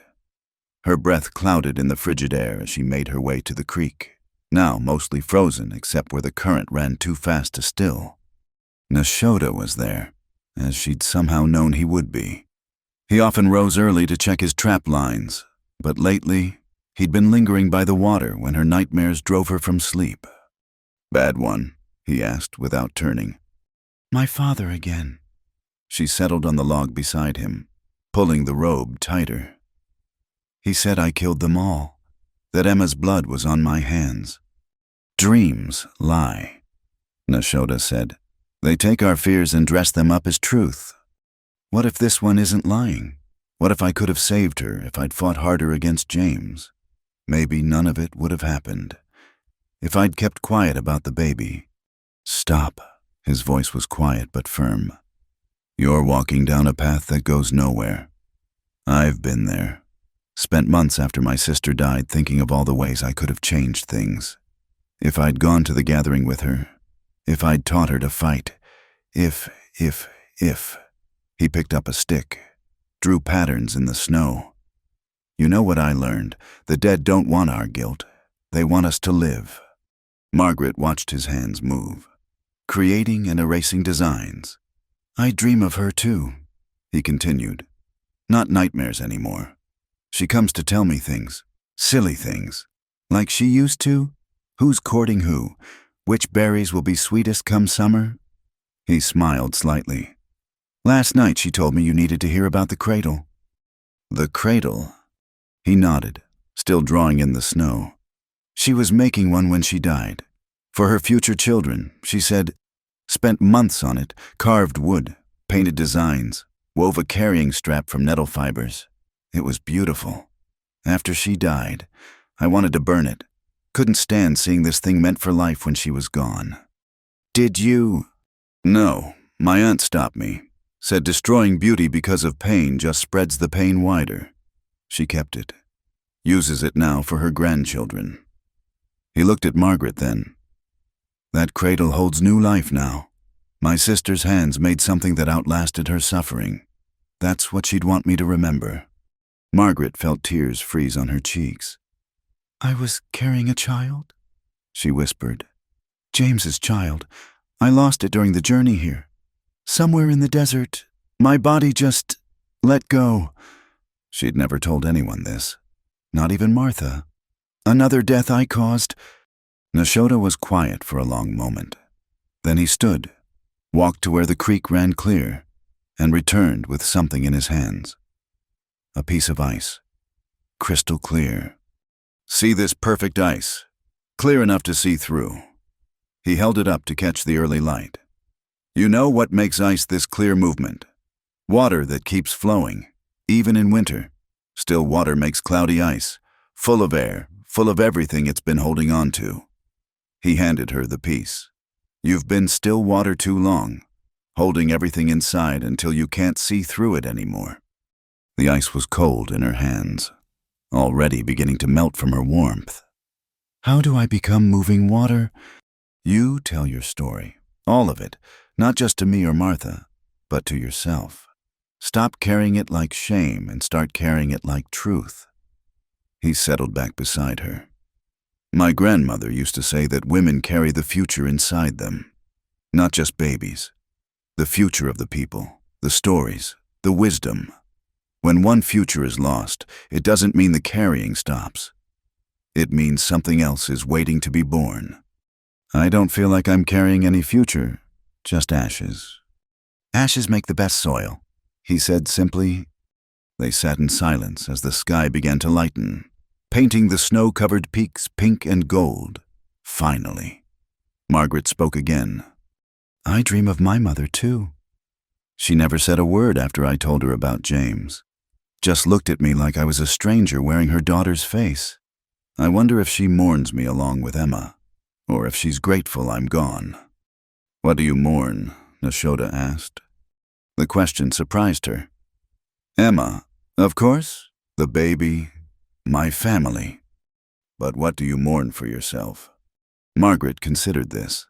Her breath clouded in the frigid air as she made her way to the creek, now mostly frozen except where the current ran too fast to still. Nashoda was there, as she'd somehow known he would be. He often rose early to check his trap lines, but lately he'd been lingering by the water when her nightmares drove her from sleep. Bad one? He asked without turning. My father again. She settled on the log beside him, pulling the robe tighter. He said I killed them all, that Emma's blood was on my hands. Dreams lie, Nashoda said. They take our fears and dress them up as truth. What if this one isn't lying? What if I could have saved her if I'd fought harder against James? Maybe none of it would have happened. If I'd kept quiet about the baby. Stop. His voice was quiet but firm. You're walking down a path that goes nowhere. I've been there. Spent months after my sister died thinking of all the ways I could have changed things. If I'd gone to the gathering with her, if I'd taught her to fight, if. He picked up a stick, drew patterns in the snow. You know what I learned? The dead don't want our guilt. They want us to live. Margaret watched his hands move, creating and erasing designs. I dream of her too, he continued. Not nightmares anymore. She comes to tell me things, silly things, like she used to. Who's courting who? Which berries will be sweetest come summer? He smiled slightly. Last night she told me you needed to hear about the cradle. The cradle? He nodded, still drawing in the snow. She was making one when she died. For her future children, she said. Spent months on it, carved wood, painted designs, wove a carrying strap from nettle fibers. It was beautiful. After she died, I wanted to burn it. Couldn't stand seeing this thing meant for life when she was gone. Did you? No, my aunt stopped me. Said destroying beauty because of pain just spreads the pain wider. She kept it. Uses it now for her grandchildren. He looked at Margaret then. That cradle holds new life now. My sister's hands made something that outlasted her suffering. That's what she'd want me to remember. Margaret felt tears freeze on her cheeks. I was carrying a child, she whispered. James's child. I lost it during the journey here. Somewhere in the desert, my body just let go. She'd never told anyone this, not even Martha. Another death I caused. Nashoda was quiet for a long moment. Then he stood, walked to where the creek ran clear, and returned with something in his hands. A piece of ice, crystal clear. See this perfect ice, clear enough to see through. He held it up to catch the early light. You know what makes ice this clear movement? Water that keeps flowing, even in winter. Still water makes cloudy ice, full of air, full of everything it's been holding on to. He handed her the piece. You've been still water too long, holding everything inside until you can't see through it anymore. The ice was cold in her hands, already beginning to melt from her warmth. How do I become moving water? You tell your story, all of it, not just to me or Martha, but to yourself. Stop carrying it like shame and start carrying it like truth. He settled back beside her. My grandmother used to say that women carry the future inside them. Not just babies. The future of the people, the stories, the wisdom. When one future is lost, it doesn't mean the carrying stops. It means something else is waiting to be born. I don't feel like I'm carrying any future, just ashes. Ashes make the best soil, he said simply. They sat in silence as the sky began to lighten, painting the snow-covered peaks pink and gold. Finally, Margaret spoke again. I dream of my mother, too. She never said a word after I told her about James. Just looked at me like I was a stranger wearing her daughter's face. I wonder if she mourns me along with Emma, or if she's grateful I'm gone. What do you mourn? Nashoda asked. The question surprised her. Emma, of course, the baby, my family. But what do you mourn for yourself? Margaret considered this.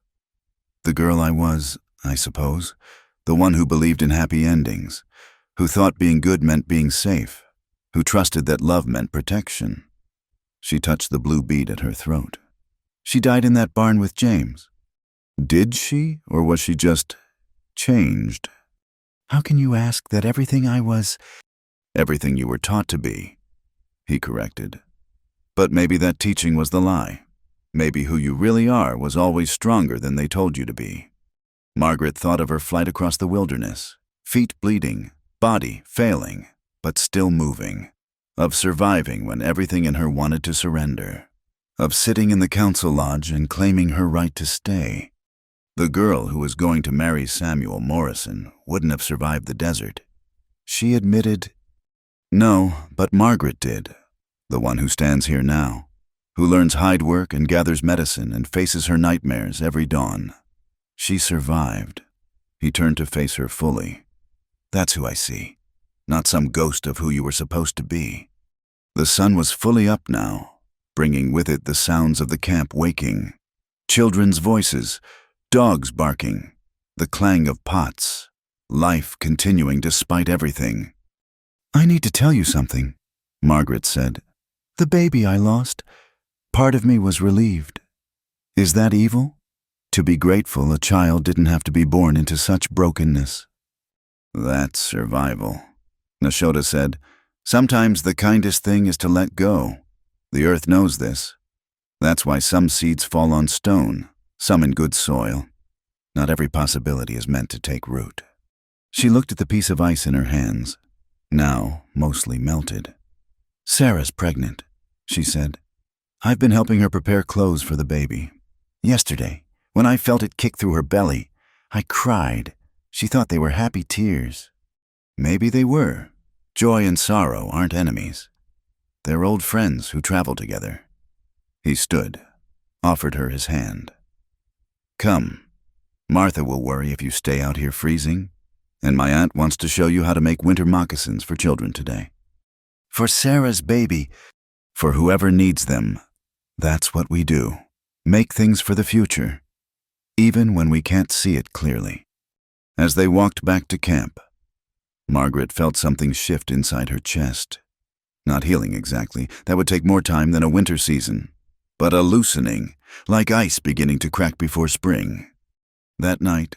The girl I was, I suppose, the one who believed in happy endings, who thought being good meant being safe, who trusted that love meant protection. She touched the blue bead at her throat. She died in that barn with James. Did she, or was she just changed? How can you ask that everything I was? Everything you were taught to be, he corrected. But maybe that teaching was the lie. Maybe who you really are was always stronger than they told you to be. Margaret thought of her flight across the wilderness, feet bleeding, body failing, but still moving. Of surviving when everything in her wanted to surrender. Of sitting in the council lodge and claiming her right to stay. The girl who was going to marry Samuel Morrison wouldn't have survived the desert. She admitted, no, but Margaret did, the one who stands here now, who learns hide work and gathers medicine and faces her nightmares every dawn. She survived. He turned to face her fully. That's who I see, not some ghost of who you were supposed to be. The sun was fully up now, bringing with it the sounds of the camp waking. Children's voices, dogs barking, the clang of pots, life continuing despite everything. "I need to tell you something," Margaret said. "The baby I lost, part of me was relieved. Is that evil? To be grateful a child didn't have to be born into such brokenness." "That's survival," Nashoda said. "Sometimes the kindest thing is to let go. The earth knows this. That's why some seeds fall on stone, some in good soil. Not every possibility is meant to take root." She looked at the piece of ice in her hands, now mostly melted. "Sarah's pregnant," she said. "I've been helping her prepare clothes for the baby. Yesterday, when I felt it kick through her belly, I cried. She thought they were happy tears. Maybe they were. Joy and sorrow aren't enemies. They're old friends who travel together." He stood, offered her his hand. "Come. Martha will worry if you stay out here freezing, and my aunt wants to show you how to make winter moccasins for children today. For Sarah's baby, for whoever needs them, that's what we do. Make things for the future, even when we can't see it clearly." As they walked back to camp, Margaret felt something shift inside her chest. Not healing exactly, that would take more time than a winter season, but a loosening, like ice beginning to crack before spring. That night,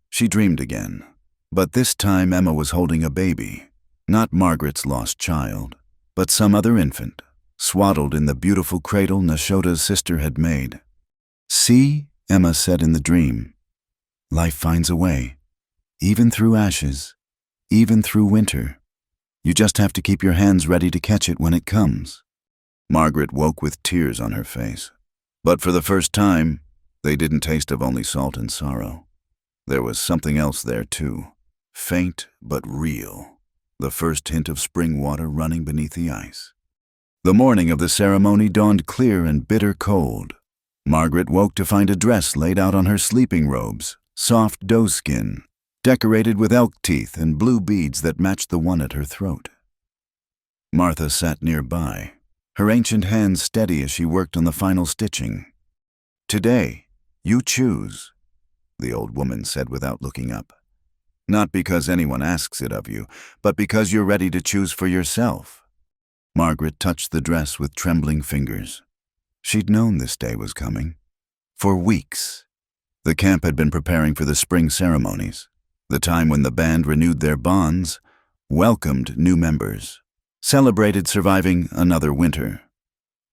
she dreamed again, but this time Emma was holding a baby, not Margaret's lost child, but some other infant, swaddled in the beautiful cradle Nashoda's sister had made. "See," Emma said in the dream, "life finds a way, even through ashes, even through winter. You just have to keep your hands ready to catch it when it comes." Margaret woke with tears on her face, but for the first time, they didn't taste of only salt and sorrow. There was something else there too, faint but real, the first hint of spring water running beneath the ice. The morning of the ceremony dawned clear and bitter cold. Margaret woke to find a dress laid out on her sleeping robes, soft doeskin, decorated with elk teeth and blue beads that matched the one at her throat. Martha sat nearby, her ancient hands steady as she worked on the final stitching. "Today, you choose," the old woman said without looking up. "Not because anyone asks it of you, but because you're ready to choose for yourself." Margaret touched the dress with trembling fingers. She'd known this day was coming. For weeks, the camp had been preparing for the spring ceremonies, the time when the band renewed their bonds, welcomed new members, celebrated surviving another winter.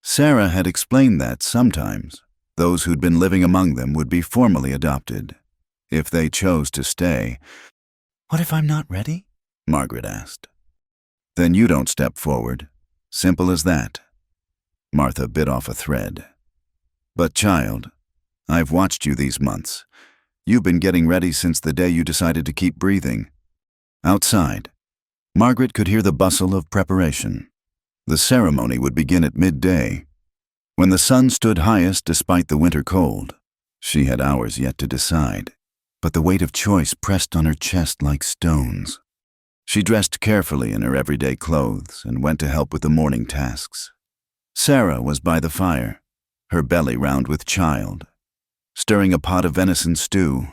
Sarah had explained that sometimes those who'd been living among them would be formally adopted, if they chose to stay. "What if I'm not ready?" Margaret asked. "Then you don't step forward. Simple as that." Martha bit off a thread. "But child, I've watched you these months. You've been getting ready since the day you decided to keep breathing." Outside, Margaret could hear the bustle of preparation. The ceremony would begin at midday. When the sun stood highest despite the winter cold, she had hours yet to decide, but the weight of choice pressed on her chest like stones. She dressed carefully in her everyday clothes and went to help with the morning tasks. Sarah was by the fire, her belly round with child, stirring a pot of venison stew.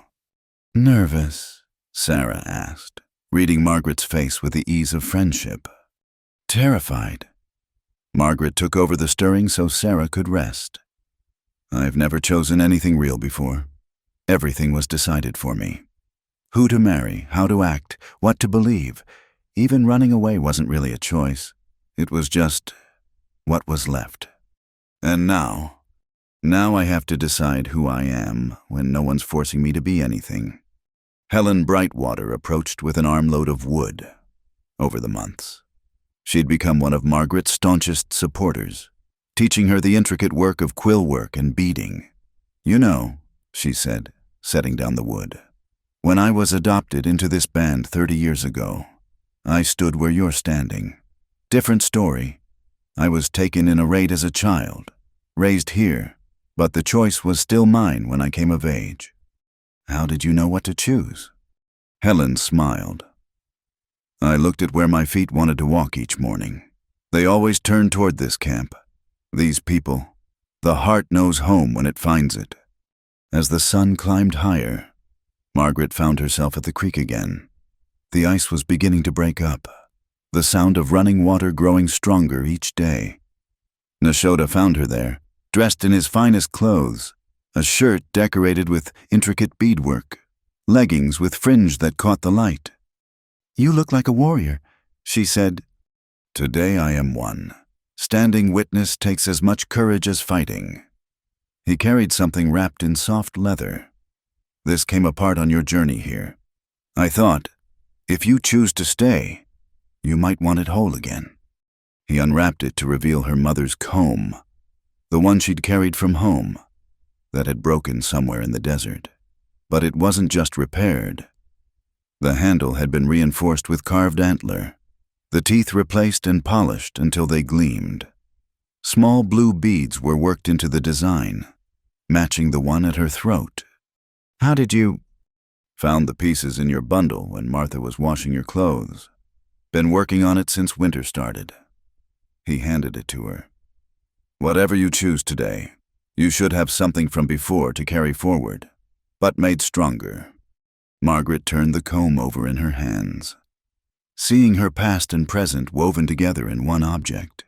"Nervous?" Sarah asked, reading Margaret's face with the ease of friendship. "Terrified?" Margaret took over the stirring so Sarah could rest. "I've never chosen anything real before. Everything was decided for me. Who to marry, how to act, what to believe. Even running away wasn't really a choice. It was just what was left. And now I have to decide who I am when no one's forcing me to be anything." Helen Brightwater approached with an armload of wood. Over the months, she'd become one of Margaret's staunchest supporters, teaching her the intricate work of quill work and beading. "You know," she said, setting down the wood, "when I was adopted into this band 30 years ago, I stood where you're standing. Different story. I was taken in a raid as a child, raised here, but the choice was still mine when I came of age. How did you know what to choose?" Helen smiled. "I looked at where my feet wanted to walk each morning. They always turned toward this camp. These people. The heart knows home when it finds it. As the sun climbed higher, Margaret found herself at the creek again. The ice was beginning to break up, the sound of running water growing stronger each day. Nashoda found her there, dressed in his finest clothes, a shirt decorated with intricate beadwork, leggings with fringe that caught the light. "You look like a warrior," she said. "Today I am one. Standing witness takes as much courage as fighting." He carried something wrapped in soft leather. "This came apart on your journey here. I thought, if you choose to stay, you might want it whole again." He unwrapped it to reveal her mother's comb, the one she'd carried from home, that had broken somewhere in the desert. But it wasn't just repaired. The handle had been reinforced with carved antler, the teeth replaced and polished until they gleamed. Small blue beads were worked into the design, matching the one at her throat. "How did you—" "Found the pieces in your bundle when Martha was washing your clothes. Been working on it since winter started." He handed it to her. "Whatever you choose today, you should have something from before to carry forward, but made stronger." Margaret turned the comb over in her hands, seeing her past and present woven together in one object.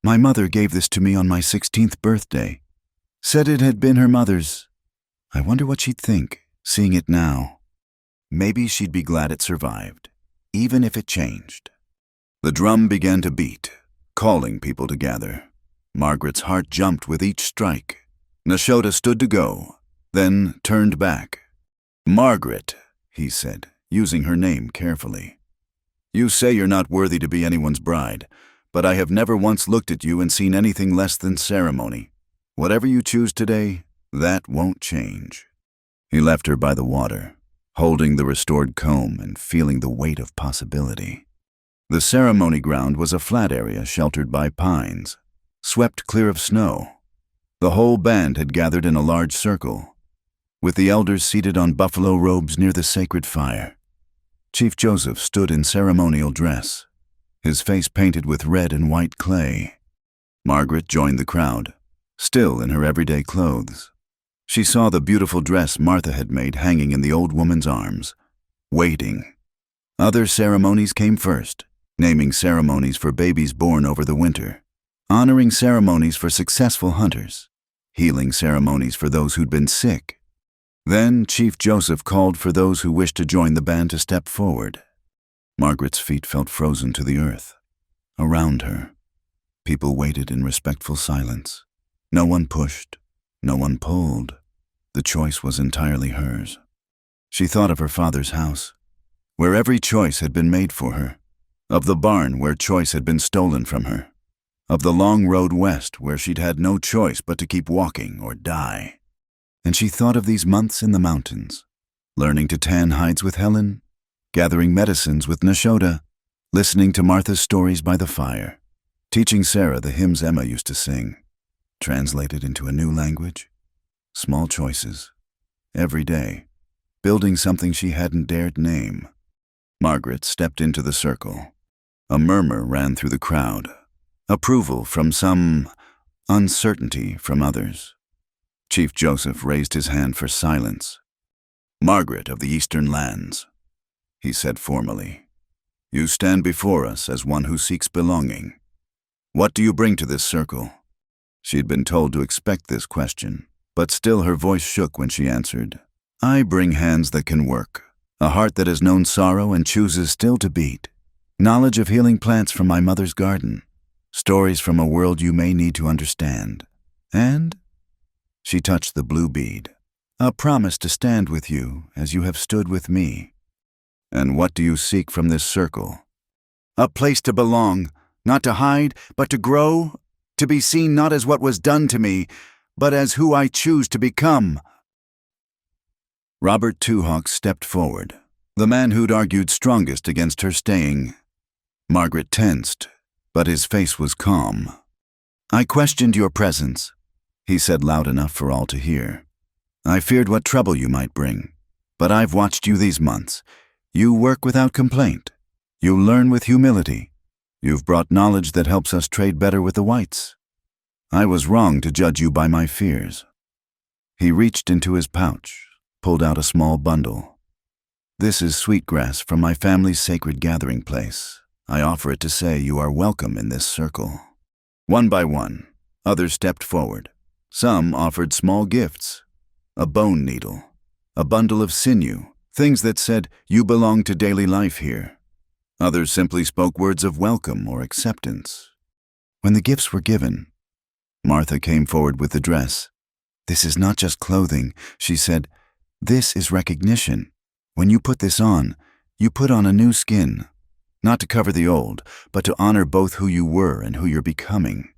"My mother gave this to me on my 16th birthday. Said it had been her mother's. I wonder what she'd think, seeing it now. Maybe she'd be glad it survived, even if it changed." The drum began to beat, calling people to gather. Margaret's heart jumped with each strike. Nashoda stood to go, then turned back. "Margaret," he said, using her name carefully. "You say you're not worthy to be anyone's bride, but I have never once looked at you and seen anything less than ceremony. Whatever you choose today, that won't change." He left her by the water, holding the restored comb and feeling the weight of possibility. The ceremony ground was a flat area sheltered by pines, swept clear of snow. The whole band had gathered in a large circle, with the elders seated on buffalo robes near the sacred fire. Chief Joseph stood in ceremonial dress, his face painted with red and white clay. Margaret joined the crowd, still in her everyday clothes. She saw the beautiful dress Martha had made hanging in the old woman's arms, waiting. Other ceremonies came first, naming ceremonies for babies born over the winter, honoring ceremonies for successful hunters, healing ceremonies for those who'd been sick. Then Chief Joseph called for those who wished to join the band to step forward. Margaret's feet felt frozen to the earth. Around her, people waited in respectful silence. No one pushed, no one pulled. The choice was entirely hers. She thought of her father's house, where every choice had been made for her, of the barn where choice had been stolen from her, of the long road west where she'd had no choice but to keep walking or die. And she thought of these months in the mountains, learning to tan hides with Helen, gathering medicines with Nashoda, listening to Martha's stories by the fire, teaching Sarah the hymns Emma used to sing, translated into a new language. Small choices, every day, building something she hadn't dared name. Margaret stepped into the circle. A murmur ran through the crowd, approval from some, uncertainty from others. Chief Joseph raised his hand for silence. "Margaret of the Eastern Lands," he said formally, "you stand before us as one who seeks belonging. What do you bring to this circle?" She'd been told to expect this question, but still her voice shook when she answered, "I bring hands that can work, a heart that has known sorrow and chooses still to beat, knowledge of healing plants from my mother's garden, stories from a world you may need to understand, and—" she touched the blue bead, "a promise to stand with you as you have stood with me." "And what do you seek from this circle?" "A place to belong, not to hide, but to grow, to be seen not as what was done to me, but as who I choose to become." Robert Two Hawks stepped forward, the man who'd argued strongest against her staying. Margaret tensed, but his face was calm. "I questioned your presence," he said loud enough for all to hear. "I feared what trouble you might bring, but I've watched you these months. You work without complaint. You learn with humility. You've brought knowledge that helps us trade better with the whites. I was wrong to judge you by my fears." He reached into his pouch, pulled out a small bundle. "This is sweetgrass from my family's sacred gathering place. I offer it to say you are welcome in this circle." One by one, others stepped forward. Some offered small gifts, a bone needle, a bundle of sinew, things that said, "You belong to daily life here." Others simply spoke words of welcome or acceptance. When the gifts were given, Martha came forward with the dress. "This is not just clothing," she said. "This is recognition. When you put this on, you put on a new skin, not to cover the old, but to honor both who you were and who you're becoming."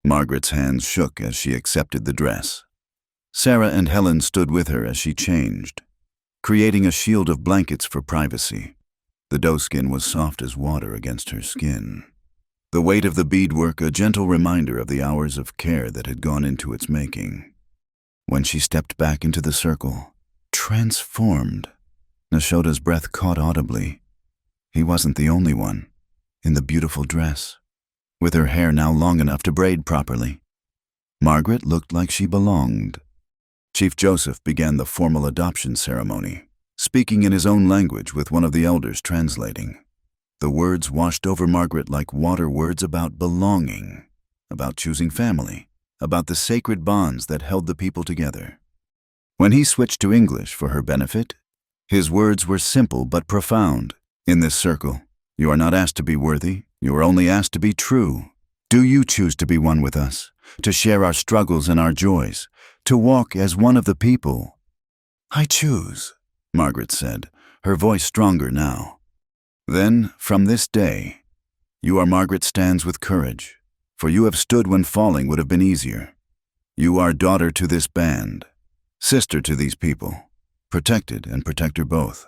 Margaret's hands shook as she accepted the dress. Sarah and Helen stood with her as she changed, creating a shield of blankets for privacy. The doeskin was soft as water against her skin. The weight of the beadwork a gentle reminder of the hours of care that had gone into its making. When she stepped back into the circle, transformed, Nashoda's breath caught audibly. He wasn't the only one, in the beautiful dress, with her hair now long enough to braid properly. Margaret looked like she belonged. Chief Joseph began the formal adoption ceremony, speaking in his own language with one of the elders translating. The words washed over Margaret like water words about belonging, about choosing family, about the sacred bonds that held the people together. When he switched to English for her benefit, his words were simple but profound. "In this circle, you are not asked to be worthy, you are only asked to be true. Do you choose to be one with us, to share our struggles and our joys, to walk as one of the people?" "I choose," Margaret said, her voice stronger now. "Then, from this day, you are Margaret Stands with Courage, for you have stood when falling would have been easier. You are daughter to this band, sister to these people, protected and protector both."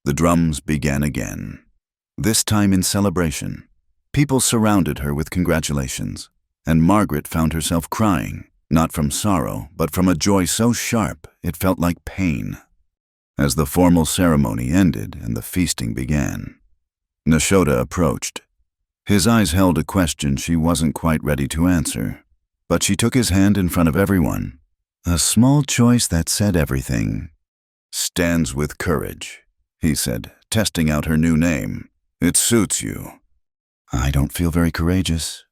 The drums began again, this time in celebration. People surrounded her with congratulations, and Margaret found herself crying, not from sorrow, but from a joy so sharp it felt like pain. As the formal ceremony ended and the feasting began, Nashoda approached. His eyes held a question she wasn't quite ready to answer, but she took his hand in front of everyone. A small choice that said everything. "Stands with Courage," he said, testing out her new name. "It suits you." "I don't feel very courageous."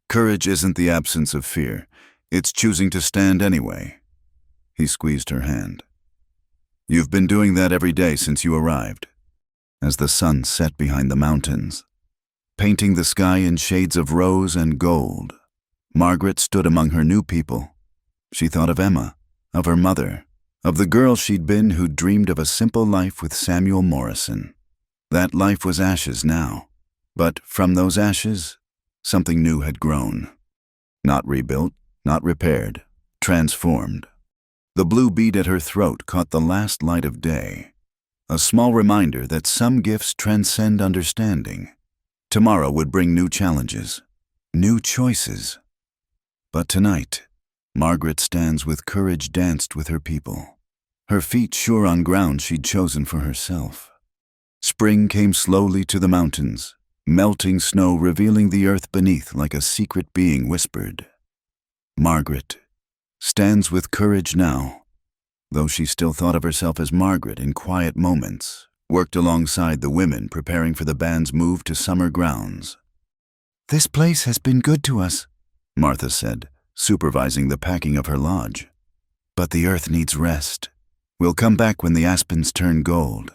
"Courage isn't the absence of fear. It's choosing to stand anyway." He squeezed her hand. "You've been doing that every day since you arrived." As the sun set behind the mountains, painting the sky in shades of rose and gold, Margaret stood among her new people. She thought of Emma, of her mother, of the girl she'd been who dreamed of a simple life with Samuel Morrison. That life was ashes now, but from those ashes, something new had grown. Not rebuilt, not repaired, transformed. The blue bead at her throat caught the last light of day, a small reminder that some gifts transcend understanding. Tomorrow would bring new challenges, new choices. But tonight, Margaret Stands with Courage danced with her people, her feet sure on ground she'd chosen for herself. Spring came slowly to the mountains, melting snow revealing the earth beneath like a secret being whispered. Margaret stands with courage now, though she still thought of herself as Margaret in quiet moments, worked alongside the women preparing for the band's move to summer grounds. "This place has been good to us," Martha said, supervising the packing of her lodge. "But the earth needs rest. We'll come back when the aspens turn gold."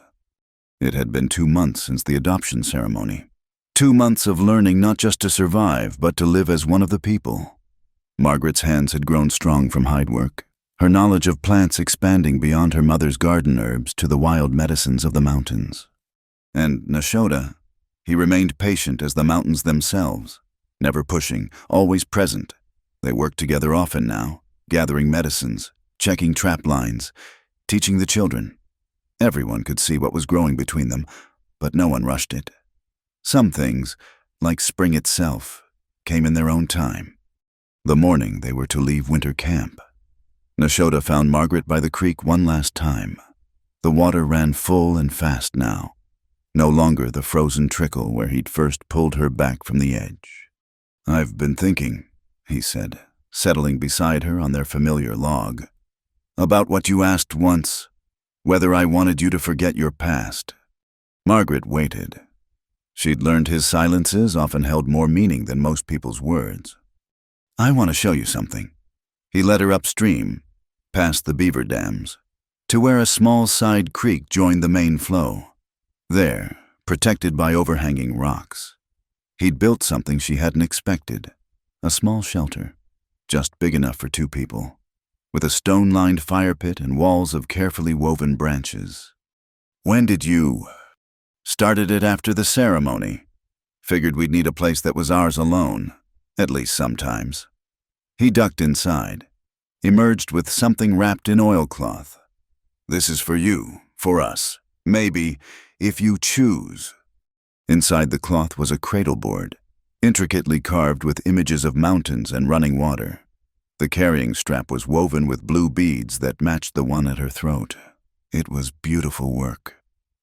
It had been 2 months since the adoption ceremony. 2 months of learning not just to survive, but to live as one of the people. Margaret's hands had grown strong from hide work, her knowledge of plants expanding beyond her mother's garden herbs to the wild medicines of the mountains. And Nashoda, he remained patient as the mountains themselves, never pushing, always present. They worked together often now, gathering medicines, checking trap lines, teaching the children. Everyone could see what was growing between them, but no one rushed it. Some things, like spring itself, came in their own time. The morning they were to leave winter camp, Nashoda found Margaret by the creek one last time. The water ran full and fast now, no longer the frozen trickle where he'd first pulled her back from the edge. "I've been thinking," he said, settling beside her on their familiar log. About what you asked once, whether I wanted you to forget your past. Margaret waited. She'd learned his silences often held more meaning than most people's words. I want to show you something. He led her upstream, past the beaver dams, to where a small side creek joined the main flow. There, protected by overhanging rocks, he'd built something she hadn't expected, a small shelter, just big enough for 2 people, with a stone-lined fire pit and walls of carefully woven branches. When did you... Started it after the ceremony. Figured we'd need a place that was ours alone, at least sometimes. He ducked inside, emerged with something wrapped in oilcloth. This is for you, for us, maybe, if you choose. Inside the cloth was a cradle board, intricately carved with images of mountains and running water. The carrying strap was woven with blue beads that matched the one at her throat. It was beautiful work.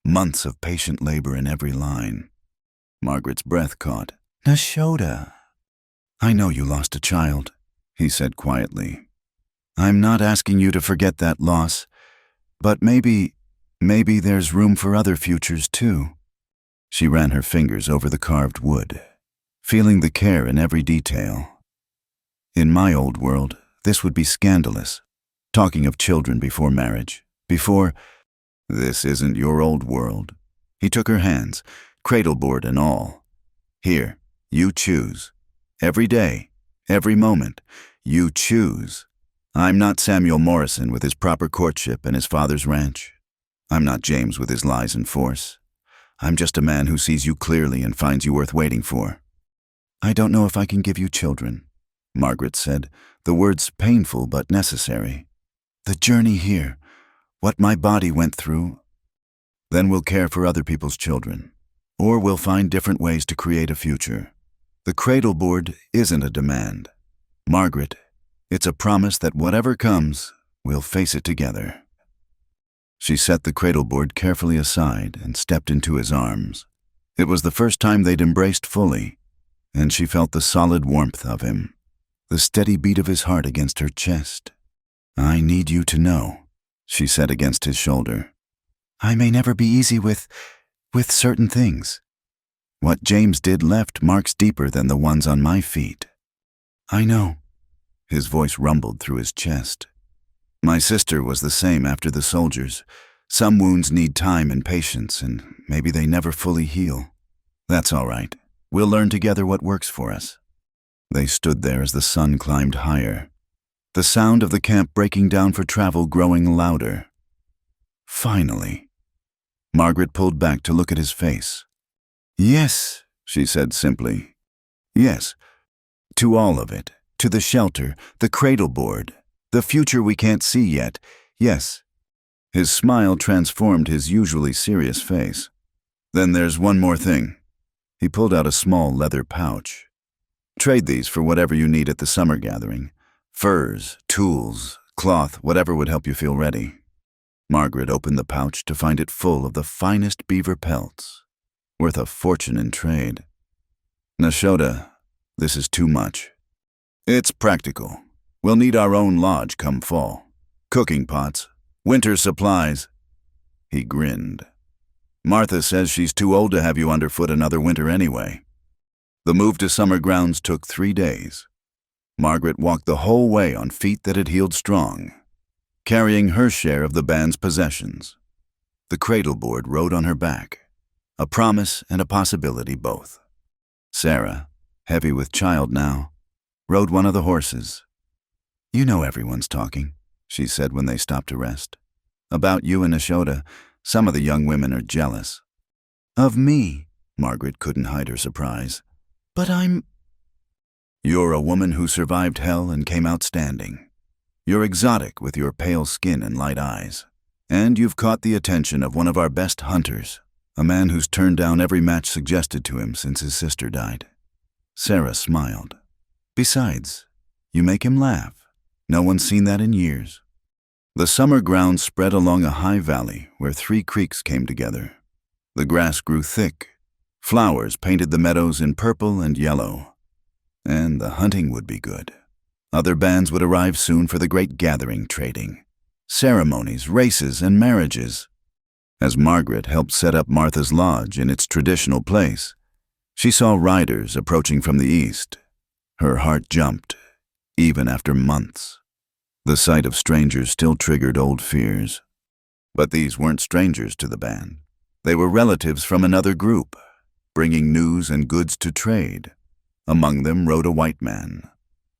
Months of patient labor in every line. Margaret's breath caught. Nashoda. I know you lost a child, he said quietly. I'm not asking you to forget that loss, but maybe there's room for other futures too. She ran her fingers over the carved wood, feeling the care in every detail. In my old world, this would be scandalous, talking of children before marriage, before... This isn't your old world. He took her hands, cradleboard and all. Here, you choose. Every day, every moment, you choose. I'm not Samuel Morrison with his proper courtship and his father's ranch. I'm not James with his lies and force. I'm just a man who sees you clearly and finds you worth waiting for. I don't know if I can give you children, Margaret said, the words painful but necessary. The journey here, what my body went through, then we'll care for other people's children, or we'll find different ways to create a future. The cradle board isn't a demand. Margaret, it's a promise that whatever comes, we'll face it together. She set the cradle board carefully aside and stepped into his arms. It was the first time they'd embraced fully, and she felt the solid warmth of him, the steady beat of his heart against her chest. I need you to know, she said against his shoulder. I may never be easy with certain things. What James did left marks deeper than the ones on my feet. I know. His voice rumbled through his chest. My sister was the same after the soldiers. Some wounds need time and patience, and maybe they never fully heal. That's all right. We'll learn together what works for us. They stood there as the sun climbed higher, the sound of the camp breaking down for travel growing louder. Finally. Margaret pulled back to look at his face. Yes, she said simply. Yes. To all of it. To the shelter, the cradle board, the future we can't see yet. Yes. His smile transformed his usually serious face. Then there's one more thing. He pulled out a small leather pouch. Trade these for whatever you need at the summer gathering. Furs, tools, cloth, whatever would help you feel ready. Margaret opened the pouch to find it full of the finest beaver pelts, worth a fortune in trade. Nashoda, this is too much. It's practical. We'll need our own lodge come fall. Cooking pots, winter supplies. He grinned. Martha says she's too old to have you underfoot another winter anyway. The move to summer grounds took 3 days. Margaret walked the whole way on feet that had healed strong, carrying her share of the band's possessions. The cradle board rode on her back, a promise and a possibility both. Sarah, heavy with child now, rode one of the horses. You know everyone's talking, she said when they stopped to rest. About you and Nashoda, some of the young women are jealous. Of me, Margaret couldn't hide her surprise. But You're a woman who survived hell and came out standing. You're exotic with your pale skin and light eyes. And you've caught the attention of one of our best hunters, a man who's turned down every match suggested to him since his sister died. Sarah smiled. Besides, you make him laugh. No one's seen that in years. The summer grounds spread along a high valley where 3 creeks came together. The grass grew thick. Flowers painted the meadows in purple and yellow. And the hunting would be good. Other bands would arrive soon for the great gathering trading. ceremonies, races, and marriages. As Margaret helped set up Martha's Lodge in its traditional place, she saw riders approaching from the east. Her heart jumped, even after months. The sight of strangers still triggered old fears. But these weren't strangers to the band. They were relatives from another group, bringing news and goods to trade. Among them rode a white man,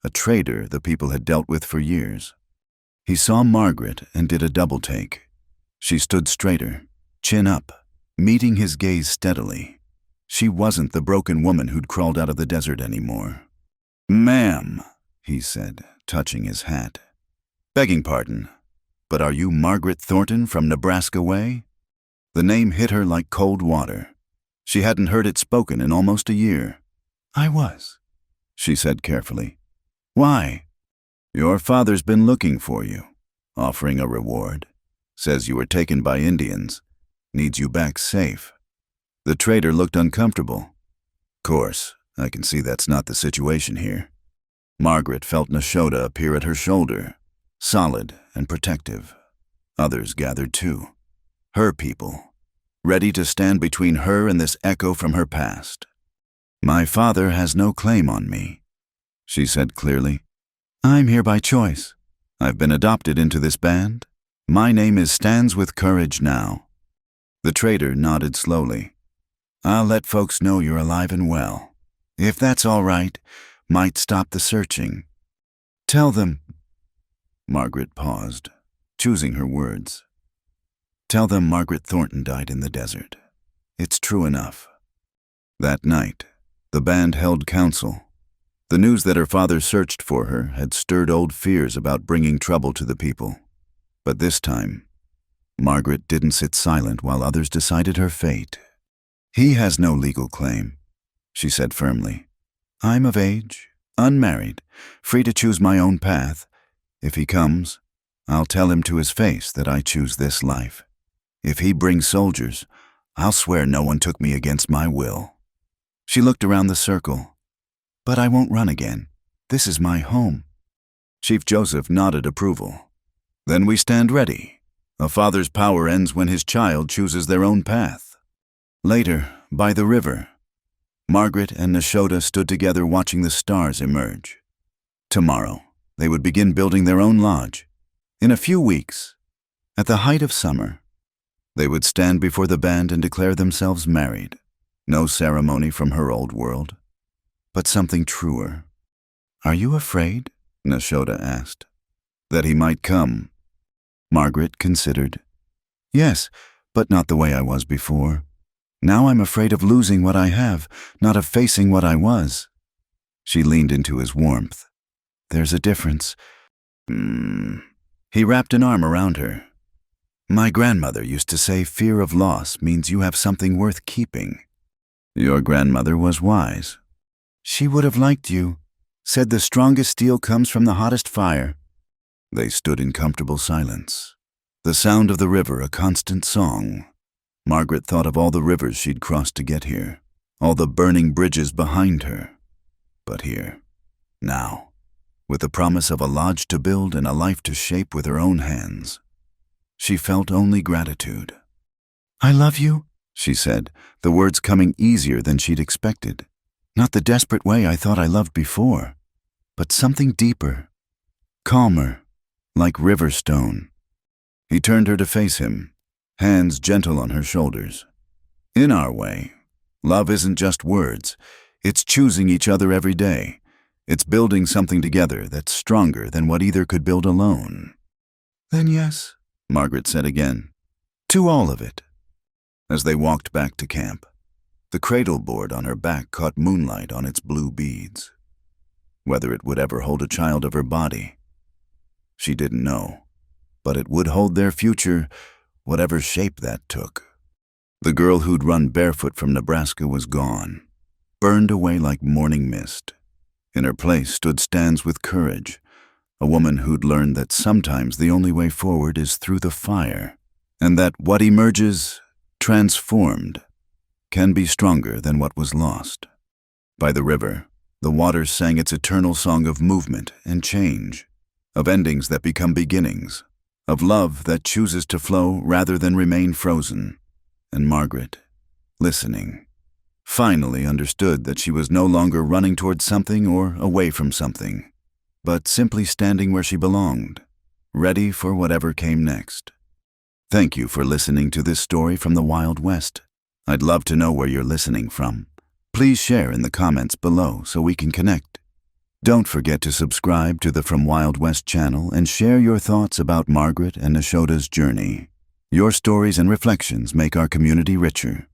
a trader the people had dealt with for years. He saw Margaret and did a double-take. She stood straighter, chin up, meeting his gaze steadily. She wasn't the broken woman who'd crawled out of the desert anymore. "Ma'am," he said, touching his hat. "Begging pardon, but are you Margaret Thornton from Nebraska way?" The name hit her like cold water. She hadn't heard it spoken in almost a year. "I was," she said carefully. "Why?" "Your father's been looking for you, offering a reward. Says you were taken by Indians. Needs you back safe." The trader looked uncomfortable. "Course, I can see that's not the situation here." Margaret felt Nashoda appear at her shoulder, solid and protective. Others gathered too. Her people, ready to stand between her and this echo from her past. "My father has no claim on me," she said clearly. "I'm here by choice. I've been adopted into this band. My name is Stands with Courage now." The trader nodded slowly. "I'll let folks know you're alive and well. If that's all right, might stop the searching. Tell them—" Margaret paused, choosing her words. "Tell them Margaret Thornton died in the desert. It's true enough." That night, the band held council. The news that her father searched for her had stirred old fears about bringing trouble to the people. But this time, Margaret didn't sit silent while others decided her fate. "He has no legal claim," she said firmly. "I'm of age, unmarried, free to choose my own path. If he comes, I'll tell him to his face that I choose this life. If he brings soldiers, I'll swear no one took me against my will." She looked around the circle. "But I won't run again. This is my home." Chief Joseph nodded approval. "Then we stand ready. A father's power ends when his child chooses their own path." Later, by the river, Margaret and Nashoda stood together watching the stars emerge. Tomorrow, they would begin building their own lodge. In a few weeks, at the height of summer, they would stand before the band and declare themselves married. No ceremony from her old world, but something truer. "Are you afraid?" Nashoda asked. "That he might come?" Margaret considered. "Yes, but not the way I was before. Now I'm afraid of losing what I have, not of facing what I was." She leaned into his warmth. "There's a difference." He wrapped an arm around her. "My grandmother used to say fear of loss means you have something worth keeping." "Your grandmother was wise." "She would have liked you. Said the strongest steel comes from the hottest fire." They stood in comfortable silence. The sound of the river a constant song. Margaret thought of all the rivers she'd crossed to get here, all the burning bridges behind her. But here, now, with the promise of a lodge to build and a life to shape with her own hands, she felt only gratitude. "I love you," she said, the words coming easier than she'd expected. Not the desperate way I thought I loved before, but something deeper, calmer, like river stone. He turned her to face him, hands gentle on her shoulders. "In our way, love isn't just words. It's choosing each other every day. It's building something together that's stronger than what either could build alone." "Then yes," Margaret said again, "to all of it." As they walked back to camp, the cradle board on her back caught moonlight on its blue beads. Whether it would ever hold a child of her body, she didn't know, but it would hold their future, whatever shape that took. The girl who'd run barefoot from Nebraska was gone, burned away like morning mist. In her place stood Stands with Courage, a woman who'd learned that sometimes the only way forward is through the fire, and that what emerges, transformed, can be stronger than what was lost. By the river, the water sang its eternal song of movement and change, of endings that become beginnings, of love that chooses to flow rather than remain frozen. And Margaret, listening, finally understood that she was no longer running towards something or away from something, but simply standing where she belonged, ready for whatever came next. Thank you for listening to this story from the Wild West. I'd love to know where you're listening from. Please share in the comments below so we can connect. Don't forget to subscribe to the From Wild West channel and share your thoughts about Margaret and Nashoda's journey. Your stories and reflections make our community richer.